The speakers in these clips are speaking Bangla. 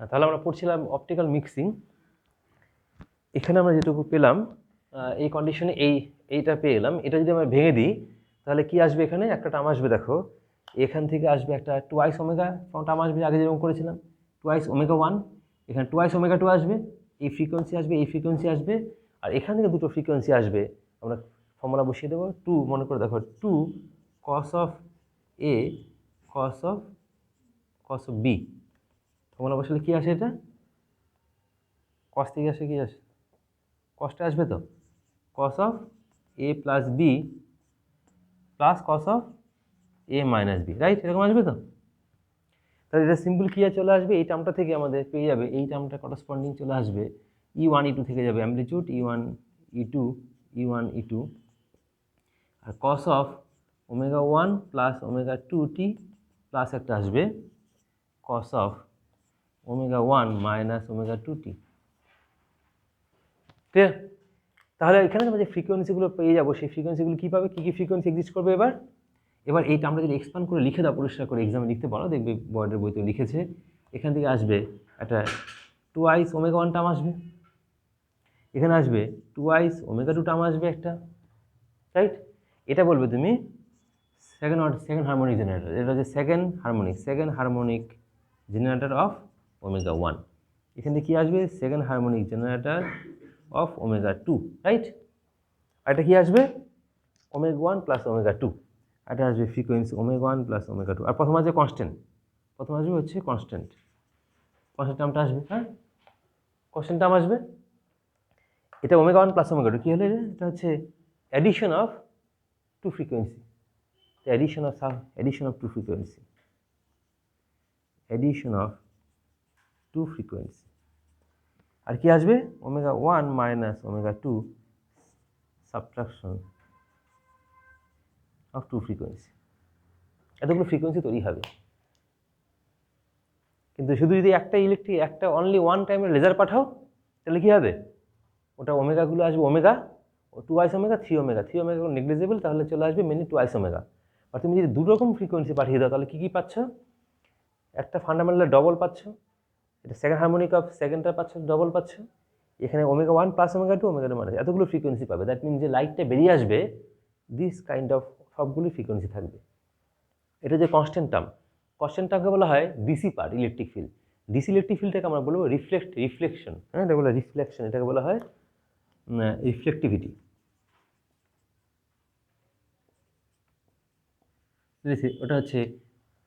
হ্যাঁ, তাহলে আমরা পড়ছিলাম অপটিক্যাল মিক্সিং। এখানে আমরা যেটুকু পেলাম এই কন্ডিশনে এইটা পেয়ে গেলাম। এটা যদি আমরা ভেঙে দিই তাহলে কি আসবে? এখানে একটা টার্ম আসবে, দেখো এখান থেকে আসবে একটা টুয়াইস ওমেগা টার্ম আসবে, আগে যেরকম করেছিলাম টুয়াইস ওমেগা 1, এখানে টুয়াইস ওমেগা 2 আসবে, এই ফ্রিকোয়েন্সি আসবে, এই ফ্রিকোয়েন্সি আসবে, আর এখান থেকে দুটো ফ্রিকোয়েন্সি আসবে। আমরা ফর্মুলা বসিয়ে দেবো, 2 মনে করে দেখো 2 cos of A cos of B. Formula বসালে কি আসে? এটা কস থেকে আসে, কি আসে? কসটা আসবে তো, cos of A plus B plus cos of A minus B, right? এরকম আসবে তো। তাহলে এটা সিম্পল কি চলে আসবে, এই টার্মটা থেকে আমাদের পেয়ে যাবে, এই টার্মটা করসপন্ডিং চলে আসবে E1 E2 থেকে যাবে amplitude E1 E2 E1 E2, আর cos of omega 1 plus omega 2t plus একটা আসবে cos of omega 1 minus omega 2t। ঠিক আছে? তাহলে এখানে আমরা যে ফ্রিকোয়েন্সিগুলো পেয়ে যাবো, সেই ফ্রিকোয়েন্সিগুলো কী পাবে, কী কী ফ্রিকোয়েন্সি এক্সিস্ট করবে। এবার এইটা আমরা যদি এক্সপ্যান্ড করে লিখে দাও, পরিষ্কার করে এক্সামে লিখতে পারো, দেখবে বোর্ডের বইতে লিখেছে। এখান থেকে আসবে একটা টুয়াইস ওমেগা 1 টার্ম আসবে, এখানে আসবে টুয়াইস ওমেগা 2 টার্ম আসবে একটা, রাইট? এটা বলবে তুমি সেকেন্ড হারমোনিক জেনারেটর। এটা হচ্ছে second harmonic generator of omega 1। এখান থেকে কী আসবে? Second harmonic generator of omega 2, right? আর এটা কী আসবে? Omega 1 plus omega 2। এটা আসবে ফ্রিকোয়েন্সি ওমেগা 1 প্লাস ওমেগা 2। আর প্রথম আসবে কনস্ট্যান্ট, প্রথম আসবে হচ্ছে কনস্ট্যান্ট টার্মটা আসবে। হ্যাঁ, কনস্ট্যান্ট টার্ম আসবে। এটা ওমেগা 1 প্লাস ওমেগা 2 কী হলো? এটা হচ্ছে addition of two frequency, addition of two frequency. আর কি আসবে? Omega 1 minus omega 2 subtraction of two frequency. এতগুলো ফ্রিকোয়েন্সি তৈরি হবে। কিন্তু শুধু যদি একটা অনলি ওয়ান টাইমের লেজার পাঠাও, তাহলে কী হবে? ওটা ওমেগাগুলো আসবে omega, twice omega, three omega negligible, তাহলে চলে আসবে মেনলি টুয়াইস ওমেগা। আর তুমি যদি দুরকম ফ্রিকোয়েন্সি পাঠিয়ে দাও, তাহলে কী পাচ্ছ? একটা ফান্ডামেন্টাল ডবল পাচ্ছ, এটা সেকেন্ড হারমোনিক অফ সেকেন্ডটা পাচ্ছ, ডবল পাচ্ছ। এখানে omega 1 plus omega 2 omega 2 minus, এতগুলো ফ্রিকোয়েন্সি পাবে। দ্যাট মিন যে লাইটটা বেরিয়ে আসবে, দিস কাইন্ড অফ সবগুলি ফ্রিকোয়েন্সি থাকবে। এটা যে কনস্ট্যান্ট টার্মকে বলা হয় DC part, electric field. DC electric ফিল্ডটাকে আমরা বলবো রিফ্লেকশন। হ্যাঁ, এটা বলা রিফ্লেকশন, এটাকে বলা হয় রিফ্লেক্টিভিটি। বুঝেছি? ওটা হচ্ছে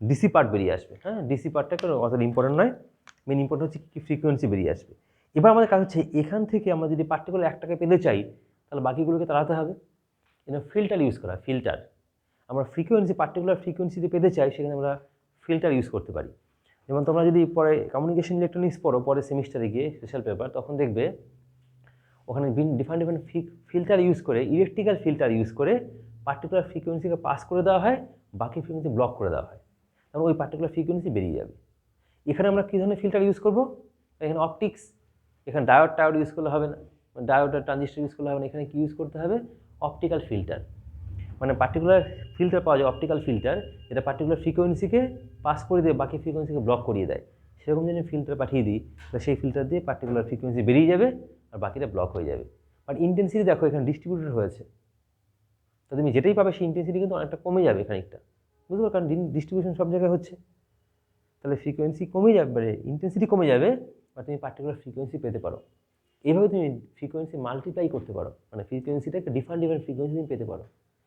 ডিসি পার্ট বেরিয়ে আসবে। হ্যাঁ, ডিসি পার্টটা কোনো অতটা ইম্পর্টেন্ট নয়, মেন ইম্পর্টেন্ট হচ্ছে কি ফ্রিকোয়েন্সি বেরিয়ে আসবে। এবার আমাদের কাজ হচ্ছে এখান থেকে আমরা যদি পার্টিকুলার একটাকে পেতে চাই, তাহলে বাকিগুলোকে তাড়াতে হবে। ফিল্টার ইউজ করা, ফিল্টার। আমরা পার্টিকুলার ফ্রিকোয়েন্সি যদি পেতে চাই, সেখানে আমরা ফিল্টার ইউজ করতে পারি। যেমন তোমরা যদি পরে কমিউনিকেশন ইলেকট্রনিক্স পড়ো, পরে সেমিস্টারে গিয়ে স্পেশাল পেপার, তখন দেখবে ওখানে ডিফারেন্ট ফিল্টার ইউজ করে, ইলেকট্রিক্যাল ফিল্টার ইউজ করে পার্টিকুলার ফ্রিকোয়েন্সিকে পাস করে দেওয়া হয়, বাকি ফ্রিকোয়েন্সি ব্লক করে দেওয়া হয়, কারণ ওই পার্টিকুলার ফ্রিকোয়েন্সি বেরিয়ে যাবে। এখানে আমরা কী ধরনের ফিল্টার ইউজ করবো? এখানে অপটিক্স, এখানে ডায়োড ইউজ করলে হবে না, ডায়োড আর ট্রানজিস্টর ইউজ করলে হবে না। এখানে কী ইউজ করতে হবে? Optical filter. মানে পার্টিকুলার ফিল্টার পাওয়া যায়, অপটিক্যাল ফিল্টার, যেটা পার্টিকুলার ফ্রিকোয়েন্সিকে পাস করে দিয়ে বাকি ফ্রিকোয়েন্সিকে ব্লক করিয়ে দেয়। সেরকম যদি ফিল্টার পাঠিয়ে দিই, তাহলে সেই ফিল্টার দিয়ে পার্টিকুলার ফ্রিকোয়েন্সি বেরিয়ে যাবে আর বাকিটা ব্লক হয়ে যাবে। বাট ইন্টেন্সিটি দেখো এখানে ডিস্ট্রিবিউটেড হয়েছে, তো তুমি যেটাই পাবে সেই ইন্টেন্সিটি কিন্তু অনেকটা কমে যাবে খানিকটা, বুঝতে পারো, কারণ ডিস্ট্রিবিউশন সব জায়গায় হচ্ছে। তাহলে ফ্রিকোয়েন্সি কমে যাবে, মানে ইন্টেন্সিটি কমে যাবে, বা তুমি পার্টিকুলার ফ্রিকোয়েন্সি পেতে পারো। এইভাবে তুমি ফ্রিকোয়েন্সি মাল্টিপ্লাই করতে পারো, মানে ফ্রিকোয়েন্সিটা একটা ডিফারেন্ট ফ্রিকোয়েন্সি তুমি পেতে পারো।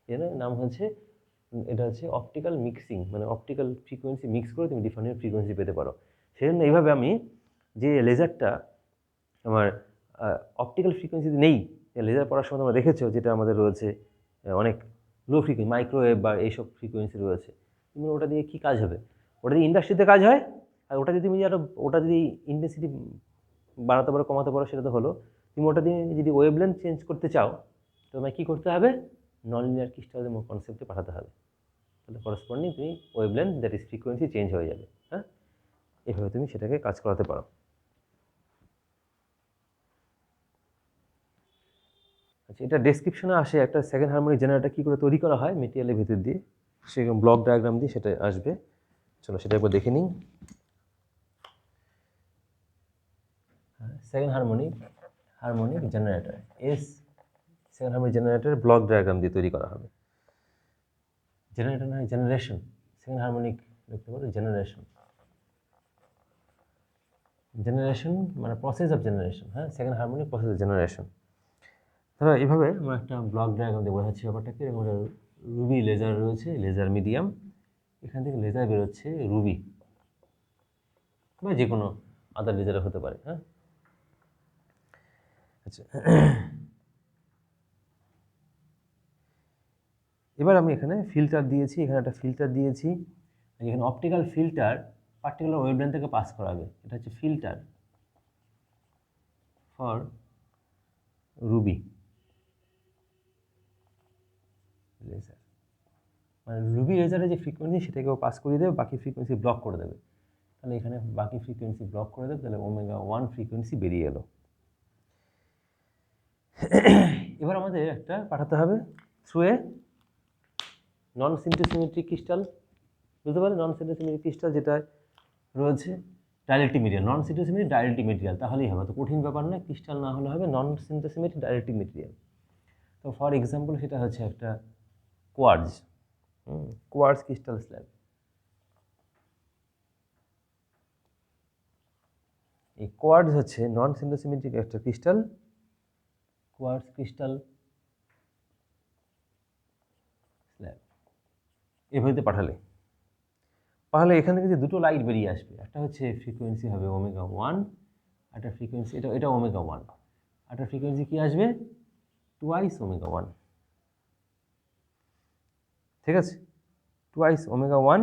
এর নাম হচ্ছে, এটা হচ্ছে অপটিক্যাল মিক্সিং, মানে অপটিক্যাল ফ্রিকোয়েন্সি মিক্স করে তুমি ডিফারেন্ট ফ্রিকোয়েন্সি পেতে পারো। সেই জন্য এইভাবে আমি যে লেজারটা আমার অপটিক্যাল ফ্রিকোয়েন্সিতে নেই, লেজার পড়ার সময় তোমরা দেখেছো, যেটা আমাদের রয়েছে অনেক লো ফ্রিকোয়েন্সি, মাইক্রোওয়েভ বা এইসব ফ্রিকোয়েন্সি রয়েছে, তুমি ওটা দিয়ে কী কাজ হবে? ওটা দিয়ে ইন্ডাস্ট্রিতে কাজ হয়। আর ওটা যদি তুমি ওটা যদি ইন্টেন্সিটি বাড়াতে পারো, কমাতে পারো, সেটা তো হলো। তুমি ওটা দিয়ে যদি ওয়েভলেন্থ চেঞ্জ করতে চাও, তোমায় কী করতে হবে? নন লিনিয়ার ক্রিস্টালের কনসেপ্টে পাঠাতে হবে। তাহলে করসপন্ডিং তুমি wavelength, that is frequency, change হয়ে যাবে। হ্যাঁ, এভাবে তুমি সেটাকে কাজ করাতে পারো। আচ্ছা, এটা ডেসক্রিপশনে আসে একটা সেকেন্ড হারমোনিক জেনারেটর কী করে তৈরি করা হয় মেটেরিয়ালের ভিতর দিয়ে, সেরকম ব্লক ডায়াগ্রাম দিয়ে সেটা আসবে। চলো সেটা একবার দেখে নিই। Second harmonic generator S second harmonic generator block diagram দিয়ে তৈরি করা হবে। জেনারেটর নয় জেনারেশন, সেকেন্ড হারমোনিক লিখতে পারো জেনারেশন মানে প্রসেস অফ জেনারেশন, হ্যাঁ second harmonic process of generation. ধরো এইভাবে আমরা একটা ব্লক ডায়াগ্রাম দিয়ে বোঝাচ্ছি ব্যাপারটাকে। এরকম রুবি লেজার রয়েছে, লেজার মিডিয়াম, এখান থেকে লেজার বেরোচ্ছে রুবি বা যে কোনো আদার লেজার হতে পারে, হ্যাঁ। আচ্ছা, এবার আমি এখানে ফিল্টার দিয়েছি, এখানে একটা ফিল্টার দিয়েছি। এখানে অপটিক্যাল ফিল্টার পার্টিকুলার ওয়েভলেন্থ থেকে পাস করাবে, এটা হচ্ছে ফিল্টার ফর রুবি লেজার। মানে রুবি লেজারের যে ফ্রিকোয়েন্সি সেটাকেও পাস করিয়ে দেবে, বাকি ফ্রিকোয়েন্সি ব্লক করে দেবে। তাহলে এখানে বাকি ফ্রিকোয়েন্সি ব্লক করে দেবে, তাহলে ওমেগা 1 ফ্রিকোয়েন্সি বেরিয়ে এলো। এবার আমাদের একটা পাঠাতে হবে থ্রু এ নন সিন্টোসিমেট্রিক ক্রিস্টাল, বুঝতে পারলে? নন সিন্টোসিমেট্রিক ক্রিস্টাল যেটা রয়েছে ডাইলেকট্রিক মেটেরিয়াল, নন সিন্টোসিমেট্রিক ডাইলেকট্রিক মেটেরিয়াল, তাহলেই হবে, তো কঠিন ব্যাপার না। ক্রিস্টাল না হলে হবে নন সিন্টোসিমেট্রিক ডাইলেকট্রিক মেটেরিয়াল। তো ফর এক্সাম্পল সেটা হচ্ছে একটা কোয়ার্টজ, কোয়ার্টজ ক্রিস্টাল স্ল্যাব। এই কোয়ার্টজ হচ্ছে নন সিন্টোসিমেট্রিক একটা ক্রিস্টাল, কোয়ার্টজ ক্রিস্টাল স্ল্যাব। এভাবে পাঠালে এখান থেকে যে দুটো লাইট বেরিয়ে আসবে, একটা হচ্ছে ফ্রিকোয়েন্সি হবে ওমেগা 1, একটা ফ্রিকোয়েন্সি এটা ওমেগা 1, একটা ফ্রিকোয়েন্সি কি আসবে টুয়াইস ওমেগা 1, ঠিক আছে? টুয়াইস ওমেগা 1,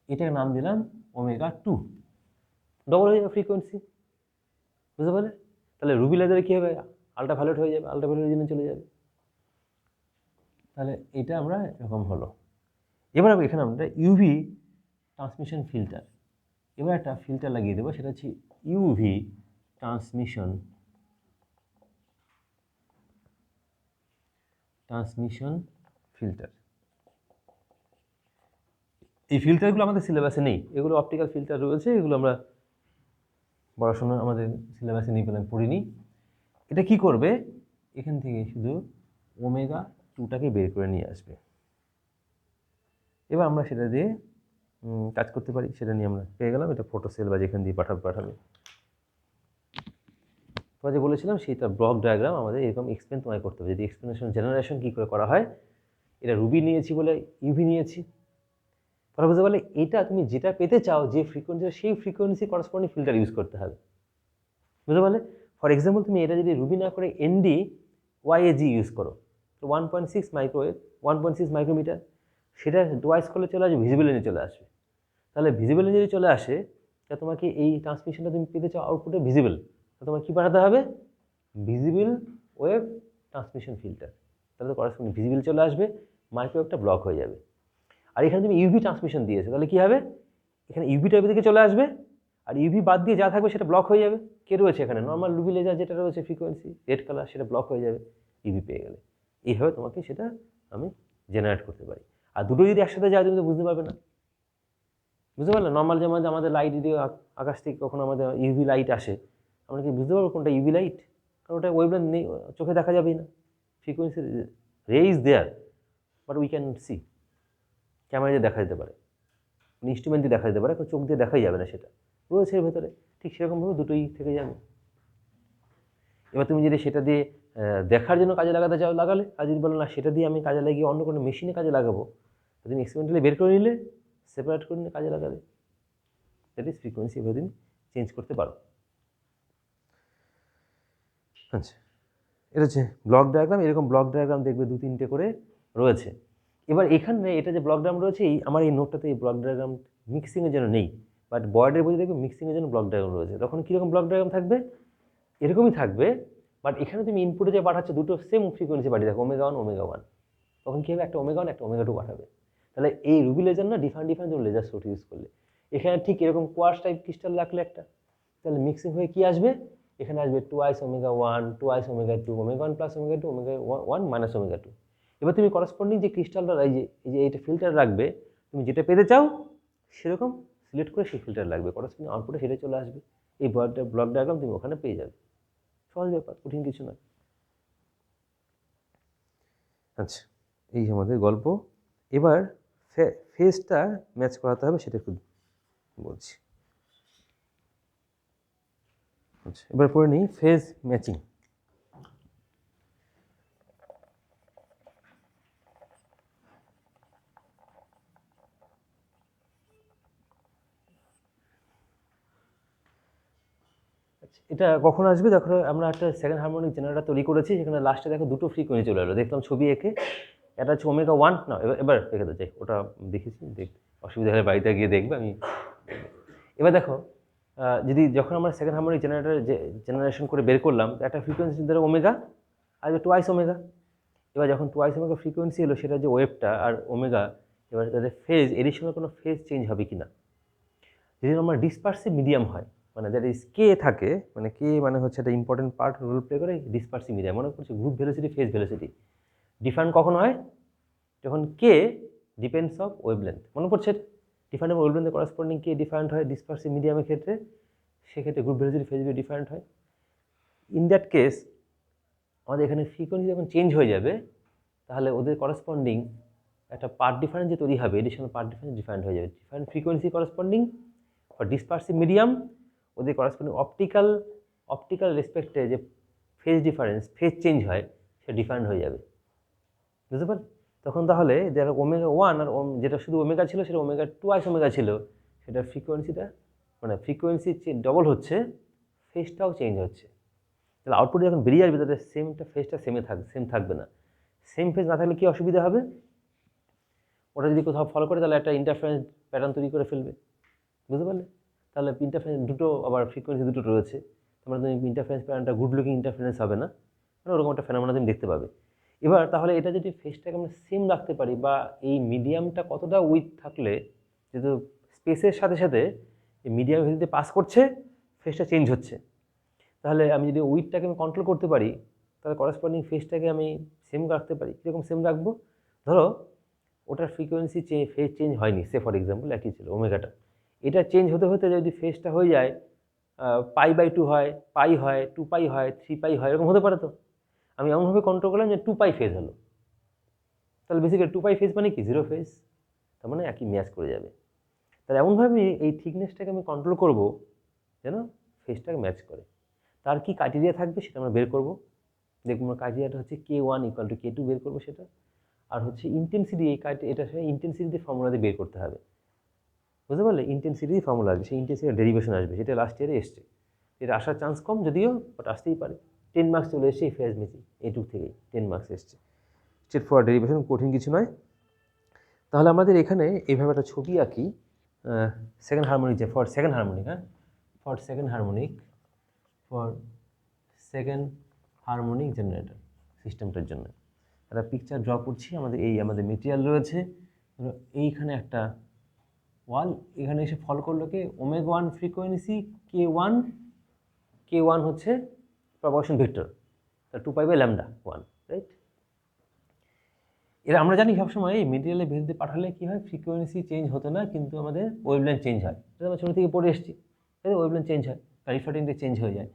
এটার নাম দিলাম ওমেগা 2, ডবল হয়ে যাবে ফ্রিকোয়েন্সি, বুঝতে পারলে? তাহলে রুবি লেজারে কী হবে, আল্ট্রাভায়োলেট হয়ে যাবে, আল্ট্রাভায়োলেট রিজনে চলে যাবে। তাহলে এটা আমরা এরকম হলো। এবার এখানে আমরা ইউভি ট্রান্সমিশন ফিল্টার, এবার একটা ফিল্টার লাগিয়ে দেবো, সেটা হচ্ছে ইউভি ট্রান্সমিশন ফিল্টার। এই ফিল্টারগুলো আমাদের সিলেবাসে নেই, এগুলো অপটিক্যাল ফিল্টার রয়েছে, এগুলো আমরা পড়াশোনা আমাদের সিলেবাসে নেই বলে পড়িনি। এটা কি করবে, এখান থেকে শুধু ওমেগা 2টাকে বের করে নিয়ে আসবে। এবার আমরা সেটা দিয়ে কাজ করতে পারি, সেটা নিয়ে আমরা পেয়ে গেলাম। এটা ফটো সেল বা যেখান দিয়ে পাঠাবে। তোমার যে বলেছিলাম সেইটা ব্লক ডায়াগ্রাম আমাদের এরকম এক্সপ্লেন তোমায় করতে হবে। যদি এক্সপ্লেনেশন জেনারেশন কী করে করা হয়, এটা রুবি নিয়েছি বলে ইউভি নিয়েছি, তাহলে বুঝতে পারলে এটা তুমি যেটা পেতে চাও যে ফ্রিকোয়েন্সি, সেই ফ্রিকোয়েন্সি করসপন্ডিং ফিল্টার ইউজ করতে হবে, বুঝতে পারলে? ফর এক্সাম্পল তুমি এটা যদি রুবি না করে এনডি ওয়াইএজি ইউজ করো, তো 1.6 মাইক্রোওয়েভ 1.6 মাইক্রোমিটার, সেটা ডোয়াইস করলে চলে আসবে, ভিজিবল রেঞ্জে চলে আসবে। তাহলে ভিজিবল রেঞ্জে যদি চলে আসে, তা তোমাকে এই ট্রান্সমিশনটা তুমি পেতে চাও আউটপুটে ভিজিবল, তো তোমার কী পাঠাতে হবে, ভিজিবল ওয়েভ ট্রান্সমিশন ফিল্টার। তাহলে করসপন্ডিং ভিজিবল চলে আসবে, মাইক্রোওয়েভটা ব্লক হয়ে যাবে। আর এখানে তুমি ইউভি ট্রান্সমিশন দিয়েছো, তাহলে কী হবে, এখানে ইউভি টাইপের দিকে চলে আসবে, আর ইউভি বাদ দিয়ে যা থাকবে সেটা ব্লক হয়ে যাবে। কে রয়েছে এখানে, নর্মাল রুবি লেজার যেটা রয়েছে ফ্রিকোয়েন্সি রেড কালার, সেটা ব্লক হয়ে যাবে ইউভি পেয়ে গেলে। এইভাবে তোমাকে সেটা আমি জেনারেট করতে পারি। আর দুটো যদি একসাথে যায় তুমি তো বুঝতে পারবে না, বুঝতে পারলে? নর্মাল যেমন আমাদের লাইট যদি আকাশ থেকে কখনো আমাদের ইউভি লাইট আসে, আমরা কি বুঝতে পারবো কোনটা ইউভি লাইট? কারণ ওটা ওয়েভলেন্থ নেই, চোখে দেখা যাবেই না। Frequency ray is there, but we can see, camera দিয়ে দেখা যেতে পারে, ইনস্ট্রুমেন্ট দিয়ে দেখা যেতে পারে, চোখ দিয়ে দেখাই যাবে না, সেটা রয়েছে এর ভেতরে। ঠিক সেরকমভাবে দুটোই থেকে যাবে। এবার তুমি যদি সেটা দিয়ে দেখার জন্য কাজে লাগাতে চাও, লাগালে। আর যদি বলো না সেটা দিয়ে আমি কাজে লাগিয়ে অন্য কোনো মেশিনে কাজে লাগাবো, তুমি এক্সপেরিমেন্টালি বের করে নিলে, সেপারেট করে নিলে কাজে লাগালে। দ্যাট ইজ ফ্রিকোয়েন্সি, এভাবে তুমি চেঞ্জ করতে পারো। আচ্ছা, এটা হচ্ছে ব্লক ডায়াগ্রাম। এরকম ব্লক ডায়াগ্রাম দেখবে 2-3টে করে রয়েছে। এবার এখানে এটা যে ব্লক ডায়াগ্রাম রয়েছে, আমার এই নোটটাতে এই ব্লক ডায়াগ্রাম মিক্সিংয়ের জন্য নেই, বাট বয়েডের বইতে দেখবে মিক্সিংয়ের জন্য ব্লক ডায়াগ্রাম রয়েছে। তখন কীরকম ব্লক ডায়াগ্রাম থাকবে, এরকমই থাকবে, বাট এখানে তুমি ইনপুটে যে পাঠাচ্ছ দুটো সেম ফ্রিকোয়েন্সি পাঠিয়ে দেখো, ওমেগা 1 ওমেগা 1। তখন কী হবে, একটা ওমেগা 1 একটা ওমেগা 2 পাঠাবে। তাহলে এই রুবি লেজার না ডিফারেন্ট লেজার সোর্স ইউজ করলে, এখানে ঠিক এরকম কোয়ার্টজ টাইপ ক্রিস্টাল রাখলে একটা, তাহলে মিক্সিং হয়ে কী আসবে, এখানে আসবে twice omega 1, twice omega 2, omega 1 plus omega 2, omega 1 minus omega 2। এবার তুমি করসপন্ডিং যে ক্রিস্টালটা এই যে এইটা ফিল্টার রাখবে, তুমি যেটা পেতে চাও সেরকম সিলেক্ট করে সেই ফিল্টার লাগবে, করেসপন্ডিং আউটপুটে সেটাই চলে আসবে। এই ব্লক ডায়াগ্রাম তুমি ওখানে পেয়ে যাবে। সহজ ব্যাপার, কঠিন কিছু নয়। আচ্ছা, এই আমাদের গল্প। এবার ফেজটা ম্যাচ করাতে হবে, সেটা একটু বলছি। আচ্ছা, এবার পড়ে নিই ফেজ ম্যাচিং। এটা কখন আসবে? দেখো আমরা একটা সেকেন্ড হারমোনিক জেনারেটর তৈরি করেছি, সেখানে লাস্টে দেখো দুটো ফ্রিকোয়েন্সি চলে এলো, দেখলাম ছবি এঁকে। এটা হচ্ছে ওমেগা 1 না, এবার দেখে তো যাই, ওটা দেখেছি, অসুবিধা হলে বাড়িতে গিয়ে দেখবে। আমি এবার দেখো, যদি যখন আমরা সেকেন্ড হারমোনিক জেনারেশন করে বের করলাম, একটা ফ্রিকোয়েন্সি ধরো ওমেগা, আর টুয়াইস ওমেগা। এবার যখন টুয়াইস ওমেগা ফ্রিকোয়েন্সি এলো, সেটা যে ওয়েভটা আর ওমেগা, এবার তাদের ফেজ এডিশনাল কোনো ফেজ চেঞ্জ হবে কি না। যদি আমার ডিসপার্সিভ মিডিয়াম হয়, মানে দ্যাট ইজ কে থাকে, মানে কে মানে হচ্ছে একটা ইম্পর্টেন্ট পার্ট রোল প্লে করে ডিসপার্সিভ মিডিয়াম। মনে করছে group velocity, phase velocity different কখন হয়? যখন কে ডিপেন্ডস অফ ওয়েভলেন্থ। মনে করছে ডিফারেন্ট ওয়েভলেন্থের করেসপন্ডিং কে ডিফারেন্ট হয় ডিসপার্সিভ মিডিয়ামের ক্ষেত্রে, সেক্ষেত্রে group velocity, phase velocity different হয়। ইন দ্যাট কেস আমাদের এখানে ফ্রিকোয়েন্সি যখন চেঞ্জ হয়ে যাবে, তাহলে ওদের করেসপন্ডিং একটা পার্ট ডিফারেন্স যে তৈরি হবে, এডিশনাল পার্ট ডিফারেন্স ডিফারেন্ট হয়ে যাবে। Different frequency corresponding for dispersive medium, ওদের করেসপন্ডিং অপটিক্যাল রেসপেক্টে যে ফেজ ডিফারেন্স, ফেজ চেঞ্জ হয়, সে ডিফারেন্ট হয়ে যাবে। বুঝতে পারলে? তখন তাহলে যারা ওমেগা 1 আর যেটা শুধু ওমেগা ছিল, সেটা ওমেগা 2 ওমেগা ছিল, সেটা ফ্রিকোয়েন্সিটা মানে ফ্রিকোয়েন্সি ডবল হচ্ছে, ফেজটাও চেঞ্জ হচ্ছে। তাহলে আউটপুট যখন বেরিয়ে আসবে, তাদের ফেজটা সেম থাকবে না। সেম ফেজ না থাকলে কি অসুবিধা হবে? ওটা যদি কোথাও ফলো করে, তাহলে একটা ইন্টারফারেন্স প্যাটার্ন তৈরি করে ফেলবে। বুঝতে পারলে? তাহলে ইন্টারফারেন্স দুটো, আবার ফ্রিকোয়েন্সি দুটো রয়েছে, তোমরা তুমি ইন্টারফারেন্স প্যাটার্নটা গুড লুকিং ইন্টারফারেন্স হবে না, মানে ওরকম একটা ফেনোমেনন তুমি দেখতে পাবে। এবার তাহলে এটা যদি ফেজটাকে আমরা সেম রাখতে পারি, বা এই মিডিয়ামটা কতটা উইথ থাকলে, যেহেতু স্পেসের সাথে সাথে এই মিডিয়াম ভ্যালুতে পাস করছে, ফেজটা চেঞ্জ হচ্ছে, তাহলে আমি যদি উইথটাকে আমি কন্ট্রোল করতে পারি, তাহলে করেসপন্ডিং ফেজটাকে আমি সেম রাখতে পারি। কীরকম সেম রাখবো? ধরো ওটার ফ্রিকোয়েন্সি ফেজ চেঞ্জ হয়নি, সে ফর এক্সাম্পল একই ছিল ওমেগাটা, এটা চেঞ্জ হতে হতে যদি ফেজটা হয়ে যায় π/2 হয়, পাই হয়, 2π হয়, 3π হয়, এরকম হতে পারে। তো আমি এমনভাবে কন্ট্রোল করলাম যে 2π ফেজ হলো, তাহলে বেসিক্যালি 2π ফেজ মানে কি? 0 ফেজ, তার মানে একই ম্যাচ করে যাবে। তাহলে এমনভাবে আমি এই থিকনেসটাকে আমি কন্ট্রোল করবো যেন ফেজটাকে ম্যাচ করে। তার কি ক্রাইটেরিয়া থাকবে সেটা আমরা বের করবো। দেখবো আমার ক্রাইটেরিয়াটা হচ্ছে K1 = K2 বের করবো সেটা। আর হচ্ছে ইন্টেন্সিটি, এটা ইন্টেন্সিটি ফর্মুলা দিয়ে বের করতে হবে। বুঝতে পারলে? ইন্টেন্সিটি ফর্মুলা আসবে, সেই ইন্টেন্সিটি ডেরিভেশন আসবে, সেটা লাস্ট ইয়ারে এসছে। এটা আসার চান্স কম যদিও, বাট আসতেই পারে। 10 মার্কস চলে এসছে এই ফেজ ম্যাচিং, এইটুক থেকেই 10 মার্কস এসছে। স্ট্রেট ফরওয়ার্ড ডেরিভেশন, কঠিন কিছু নয়। তাহলে আমাদের এখানে এইভাবে একটা ছবি আঁকি second harmonic, for second harmonic, for second harmonic generator সিস্টেমটার জন্য একটা পিকচার ড্র করছি। আমাদের মেটেরিয়াল রয়েছে, এইখানে একটা ওয়াল, এখানে এসে ফলো করলো কে? ওমেগা 1 ফ্রিকোয়েন্সি, K1 হচ্ছে প্রপাগেশন ভেক্টর, 2π/λ1, রাইট? এরা আমরা জানি সবসময় এই মেটেরিয়ালের ভেতরে পাঠালে কী হয়, ফ্রিকোয়েন্সি চেঞ্জ হতো না, কিন্তু আমাদের ওয়েভলেন্থ চেঞ্জ হয়। এটা আমরা ছোটো থেকে পড়ে এসেছি, তাই ওয়েভলেন্থ চেঞ্জ হয়, রিফ্র্যাক্টিং চেঞ্জ হয়ে যায়।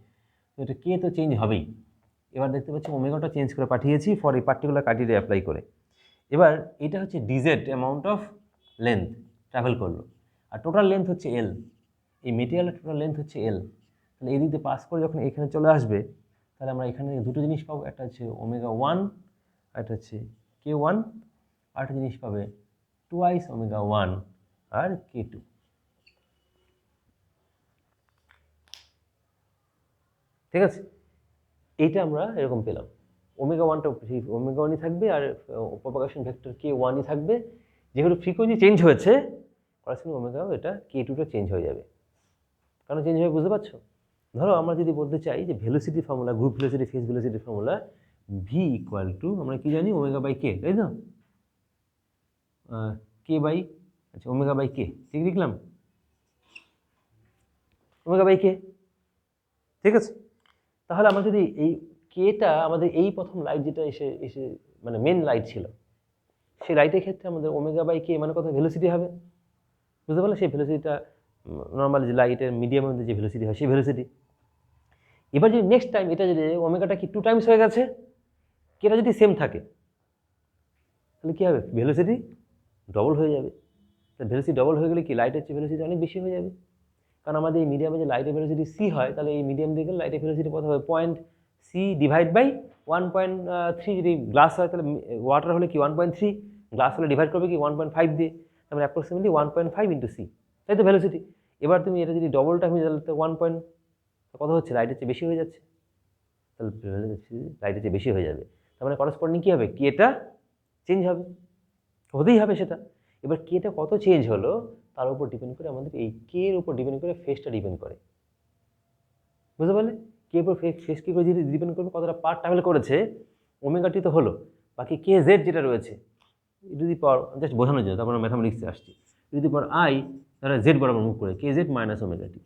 তো এটা কে তো চেঞ্জ হবেই। এবার দেখতে পাচ্ছি ওমেগাটা চেঞ্জ করে পাঠিয়েছি ফর এই পার্টিকুলার ক্রাইটেরিয়া অ্যাপ্লাই করে। এবার এটা হচ্ছে DZ amount of length travel করলো, আর টোটাল লেন্থ হচ্ছে এল। এই মেটেরিয়ালের টোটাল লেন্থ হচ্ছে এল। তাহলে এই দিক দিয়ে পাস করে যখন এখানে চলে আসবে, তাহলে আমরা এখানে দুটো জিনিস পাবো, একটা হচ্ছে ওমেগা 1, আর একটা হচ্ছে K1, আর একটা জিনিস পাবে 2 ওমেগা 1 আর K2। ঠিক আছে, এইটা আমরা এরকম পেলাম। ওমেগা 1টা ওমেগা 1ই থাকবে, আর প্রপাগেশন ভেক্টর K1ই থাকবে। যেহেতু ফ্রিকোয়েন্সি চেঞ্জ হয়েছে, করেসপন্ডিং ওমেগাও এটা K2টা চেঞ্জ হয়ে যাবে। কারণ চেঞ্জ হয়ে, বুঝতে পারছো? ধরো আমরা যদি বলতে চাই যে velocity formula, group velocity, phase velocity formula, V = আমরা কি জানি? ওমেগা/K, তাই তো? ওমেগা/K, ঠিক লিখলাম? ওমেগা/K, ঠিক আছে। তাহলে আমরা যদি এই কেটা, আমাদের এই প্রথম লাইট যেটা এসে মানে মেন লাইট ছিল, সেই লাইটের ক্ষেত্রে আমাদের ওমেগা/K মানে কত? ভেলোসিটি হবে। বুঝতে পারলে? সেই ভেলোসিটিটা নর্মাল যে লাইটের মিডিয়ামের মধ্যে যে ভেলোসিটি হয় সেই ভেলোসিটি। এবার যদি নেক্সট টাইম এটা যদি ওমেগাটা কি 2 টাইমস হয়ে গেছে, এটা যদি সেম থাকে তাহলে কী হবে, ভেলোসিটি ডবল হয়ে যাবে। ভেলোসিটি ডবল হয়ে গেলে কি লাইটের চেয়ে ভেলোসিটি অনেক বেশি হয়ে যাবে, কারণ আমাদের এই মিডিয়ামে যে লাইটের ভেলোসিটি সি হয়, তাহলে এই মিডিয়াম দিয়ে গেলে লাইটের ভেলোসিটি কত হবে, .c ডিভাইড বাই 1.3। যদি গ্লাস হয় তাহলে ওয়াটার হলে কি 1.3, গ্লাস হলে ডিভাইড করবে কি 1.5 দিয়ে, তার মানে অ্যাপ্রক্সিমেটলি 1.5 ইন্টু সি, তাই তো ভেলোসিটি। এবার তুমি এটা যদি ডবলটা হয়ে যাবে তাহলে 1 পয়েন্ট কত হচ্ছে, লাইটের চেয়ে বেশি হয়ে যাচ্ছে, তাহলে লাইটের চেয়ে বেশি হয়ে যাবে, তার মানে করসপন্ডিং কী হবে, কেটা চেঞ্জ হবে, হতেই হবে সেটা। এবার কেটা কত চেঞ্জ হলো তার উপর ডিপেন্ড করে আমাদের এই কে এর উপর ডিপেন্ড করে ফেসটা ডিপেন্ড করে, বুঝতে পারলে? কে উপর ফেস কী করে ডিপেন্ড করবে, কতটা পার্ট ট্রাভেল করেছে, ওমেগাটি তো হলো, বাকি কে জেড যেটা রয়েছে যদি পাওয়ার জাস্ট বোঝানোর জন্য, তারপর ম্যাথামেটিক্সে আসছি, যদি পাওয়ার আই তারা জেড বরাবর মুভ করে কে জেড মাইনাস ওমেগাটি,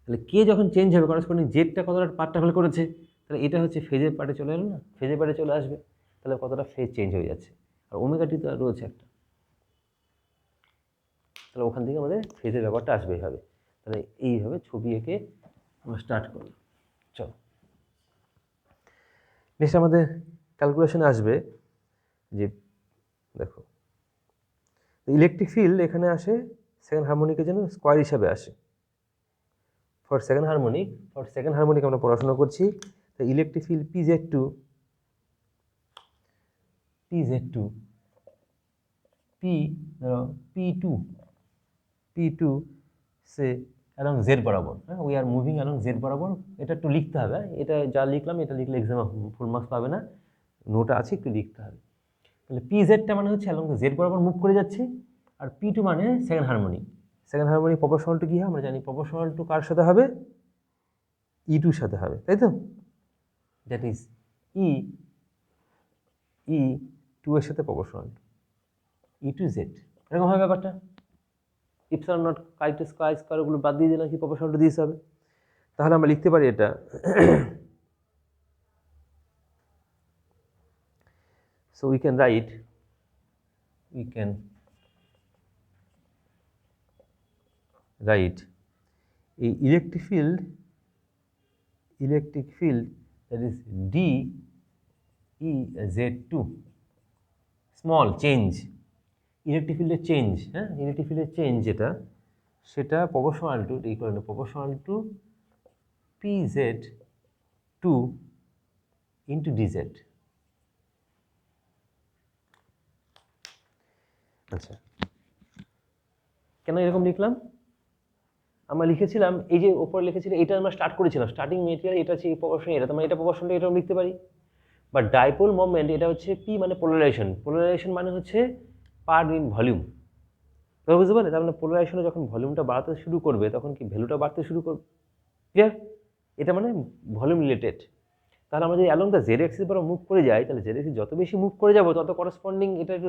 তাহলে কে যখন চেঞ্জ হবে করসপন্ডিং জেডটা কতটা পার্ট ট্রাভেল করেছে, তাহলে এটা হচ্ছে ফেজের পার্টে চলে এলো না, ফেজের পার্টে চলে আসবে, তাহলে কতটা ফেজ চেঞ্জ হয়ে যাচ্ছে, আর ওমেগাটি তো রয়েছে একটা, তাহলে ওখান থেকে আমাদের ফেজের ব্যাপারটা আসবে এইভাবে। তাহলে এইভাবে ছবি এঁকে আমরা স্টার্ট করি। চলো নেক্সট আমাদের ক্যালকুলেশন আসবে যে দেখো ইলেকট্রিক ফিল্ড এখানে আসে সেকেন্ড হারমোনিকের জন্য স্কোয়ার হিসাবে আসে। ফর সেকেন্ড হারমোনিক আমরা পড়াশোনা করছি, তো ইলেকট্রিক ফিল্ড PZ2 P2 সে অ্যালং জেড বরাবর, হ্যাঁ we are moving along Z বরাবর, এটা একটু লিখতে হবে, এটা যা লিখলাম এটা লিখলে এক্সামে ফুল মার্কস পাবে না, নোটা আছে একটু লিখতে হবে। তাহলে PZটা মানে হচ্ছে অ্যালং জেড বরাবর মুভ করে যাচ্ছে, আর P2 মানে সেকেন্ড হারমোনিক প্রপোর্শনাল টু কী হয় আমরা জানি, প্রপোর্শনাল টু কার সাথে হবে, E2 সাথে হবে, তাই তো, দ্যাট ইজ E2 এর সাথে প্রপোর্শনাল E2Z, এরকম হবে ব্যাপারটা। ইপসালন নট কাইটো স্কয়ার ওগুলো বাদ দিয়ে দিলাম, কি প্রপোর্শনাল টু দিস হবে, তাহলে আমরা লিখতে পারি এটা so we can write a electric field that is DEZ2 small change, electric ফিল্ডের চেঞ্জ, হ্যাঁ ইলেকট্রিক ফিল্ডের চেঞ্জ যেটা সেটা proportional to PZ2 into DZ। আচ্ছা কেন এরকম লিখলাম, আমরা লিখেছিলাম এই যে ওপরে লিখেছিল এটা আমরা স্টার্ট করেছিলাম, স্টার্টিং মেটেরিয়াল এটা হচ্ছে প্রপোর্শন, এটা মানে এটা প্রপোর্শনটা এরকম লিখতে পারি, বাট ডাইপোল মোমেন্ট এটা হচ্ছে P মানে পোলারাইজেশন মানে হচ্ছে পার ইন ভলিউম, তো বুঝতে পারলে, তার মানে পোলারাইজেশনে যখন ভলিউমটা বাড়াতে শুরু করবে তখন কি ভ্যালুটা বাড়তে শুরু করবে, ক্লিয়ার, এটা মানে ভলিউম রিলেটেড। তাহলে আমরা যদি অ্যালং দ্য জেড এক্সিস বরাবর মুভ করে যাই, তাহলে জেড এক্সিস যত বেশি মুভ করে যাবো তত করসপন্ডিং এটা একটু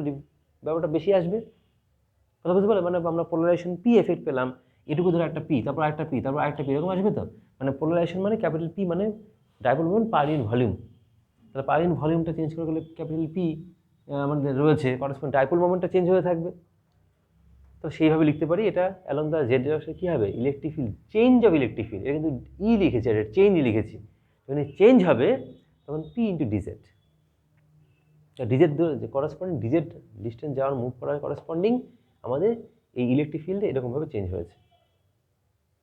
ব্যাপারটা বেশি আসবে, কথা বুঝতে পারলে, মানে আমরা পোলারাইজেশন P এফেক্ট পেলাম, এটুকু ধরে একটা P, তারপর একটা P, তারপর একটা P, এরকম আসবে তো, মানে পোলারাইজেশন মানে ক্যাপিটাল P মানে dipole moment per in volume, তাহলে পার ইন ভলিউমটা চেঞ্জ করে গেলে ক্যাপিটাল P আমাদের রয়েছে, করসপন্ডিং ডাইপোল মোমেন্টটা চেঞ্জ হয়ে থাকবে, তো সেইভাবে লিখতে পারি এটা অ্যালং দ্য জেড ডিরেকশনে কী হবে, electric field change of electric field, এটা কিন্তু লিখেছি আর চেঞ্জ লিখেছি, যখন চেঞ্জ হবে তখন P into DZ, DZ corresponding DZ distance যাওয়ার মুভ করার করসপন্ডিং আমাদের এই ইলেকট্রিক ফিল্ডে এরকমভাবে চেঞ্জ হয়েছে,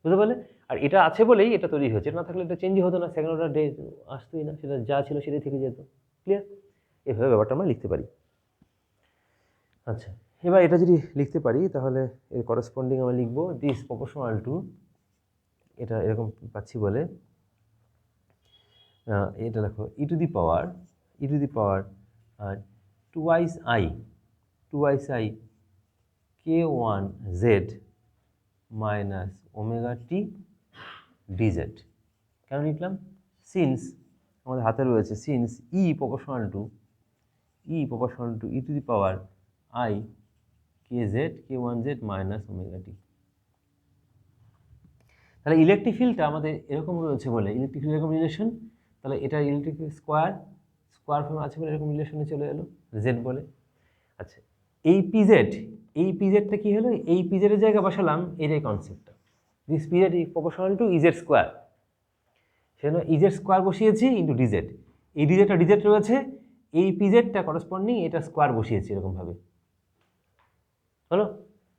বুঝতে পারলে, আর এটা আছে বলেই এটা তৈরি হয়েছে, এটা না থাকলে এটা চেঞ্জই হতো না, সেকেন্ড অর্ডার ডে আসতোই না, সেটা যা ছিল সেটাই থেকে যেত, ক্লিয়ার, এভাবে ব্যাপারটা আমরা লিখতে পারি। আচ্ছা এবার এটা যদি লিখতে পারি তাহলে এর করসপন্ডিং আমরা লিখবো দিস প্রপোর্শনাল টু, এটা এরকম পাচ্ছি বলে এটা দেখো e to the power twice i K1Z minus omega t dz, কেন লিখলাম, সিন্স আমাদের হাতে রয়েছে since e proportional to E to the power I K1Z minus omega t, তাহলে ইলেকট্রিক ফিল্ডটা আমাদের এরকম রয়েছে বলে ইলেকট্রিক ফিল্ড এরকম রিলেশন, তাহলে এটা ইলেকট্রিক স্কোয়ার ফর্ম আছে বলে এরকম রিলেশনে চলে এলো জেড বলে। আচ্ছা এই এই পিজেডটা কি হলো, এই পিজেডের জায়গায় বসালাম এটাই কনসেপ্টটা, this PZ is proportional to EZ square, সেজন্য ইজেড স্কোয়ার বসিয়েছি ইন্টু ডিজেড, এই ডিজেডটা ডিজেড রয়েছে, এই পিজেডটা করসপন্ডিং এটা স্কোয়ার বসিয়েছি এরকমভাবে, হলো?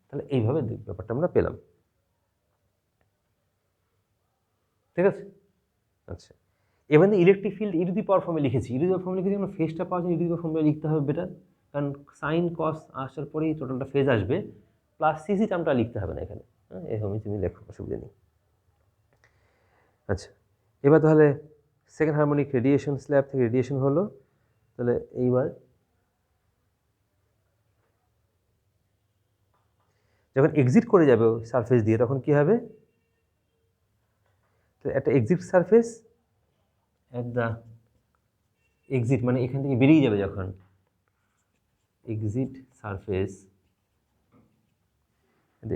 তাহলে এইভাবে ব্যাপারটা আমরা পেলাম, ঠিক আছে? আচ্ছা, এবার electric field e to the power ফর্মে লিখেছি, ই টু দি পাওয়ার ফর্মে লিখেছি, আমরা ফেজটা পাওয়ার জন্য ই টু দি পাওয়ার ফর্মে লিখতে হবে বেটার, কারণ সাইন কস আসার পরেই টোটালটা ফেজ আসবে, প্লাস সিসি টার্মটা লিখতে হবে না এখানে, হ্যাঁ এরকমই তুমি লেখো, অসুবিধা নেই। আচ্ছা, এবার তাহলে সেকেন্ড হারমোনিক রেডিয়েশন, স্ল্যাব থেকে রেডিয়েশন হলো, তাহলে এইবার যখন এক্সিট করে যাবে সারফেস দিয়ে তখন কি হবে, একটা exit surface at the exit মানে এখান থেকে বেরিয়ে যাবে, যখন এক্সিট সারফেস,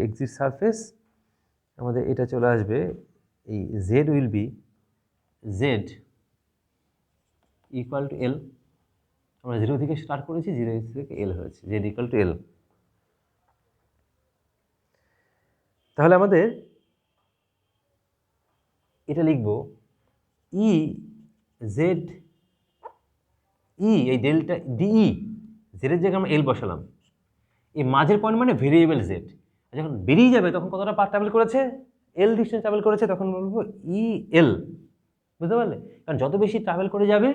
এক্সিট সারফেস আমাদের এটা চলে আসবে, এই z will be z equal to l, আমরা 0 থেকে স্টার্ট করেছি, 0 থেকে এল হয়েছে, জেড ইকুয়াল টু এল। তাহলে আমাদের এটা লিখব ই জেড ই, এই ডেল্টা ডিই, জেডের জায়গায় আমরা এল বসালাম, এই মাঝের পয়েন্ট মানে ভেরিয়েবল জেড, যখন বেরিয়ে যাবে তখন কতটা পাথ ট্রাভেল করেছে, এল ডিস্টেন্স ট্রাভেল করেছে, তখন বলবো ই এল, বুঝতে পারলে? কারণ যত বেশি ট্রাভেল করে যাবে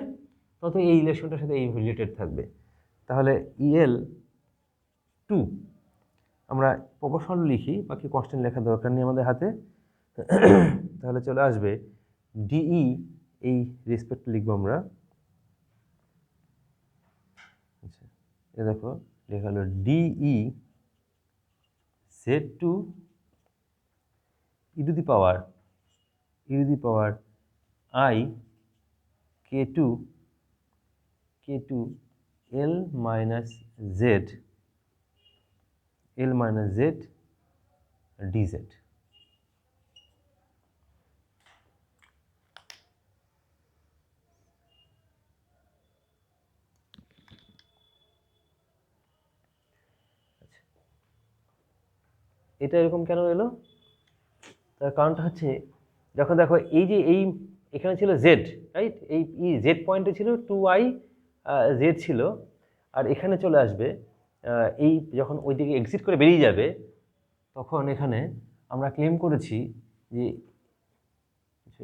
তত এই রিলেশনটার সাথে এই রিলেটেড থাকবে। তাহলে ইএল টু আমরা প্রপোর্শনাল লিখি, বাকি কনস্ট্যান্ট লেখার দরকার নেই আমাদের হাতে। তাহলে চলে আসবে ডিই, এই রেসপেক্ট লিখবো আমরা, আচ্ছা এ দেখো লেখা হলো D E Z two E to the power I K two L minus Z D Z. এটা এরকম কেন এলো, তার কারণটা হচ্ছে যখন দেখো এই যে এই এখানে ছিল জেড, রাইট, এই জেড পয়েন্টে ছিল 2i জেড ছিল, আর এখানে চলে আসবে এই যখন ওই দিকে এক্সিট করে বেরিয়ে যাবে তখন এখানে আমরা ক্লেম করেছি যে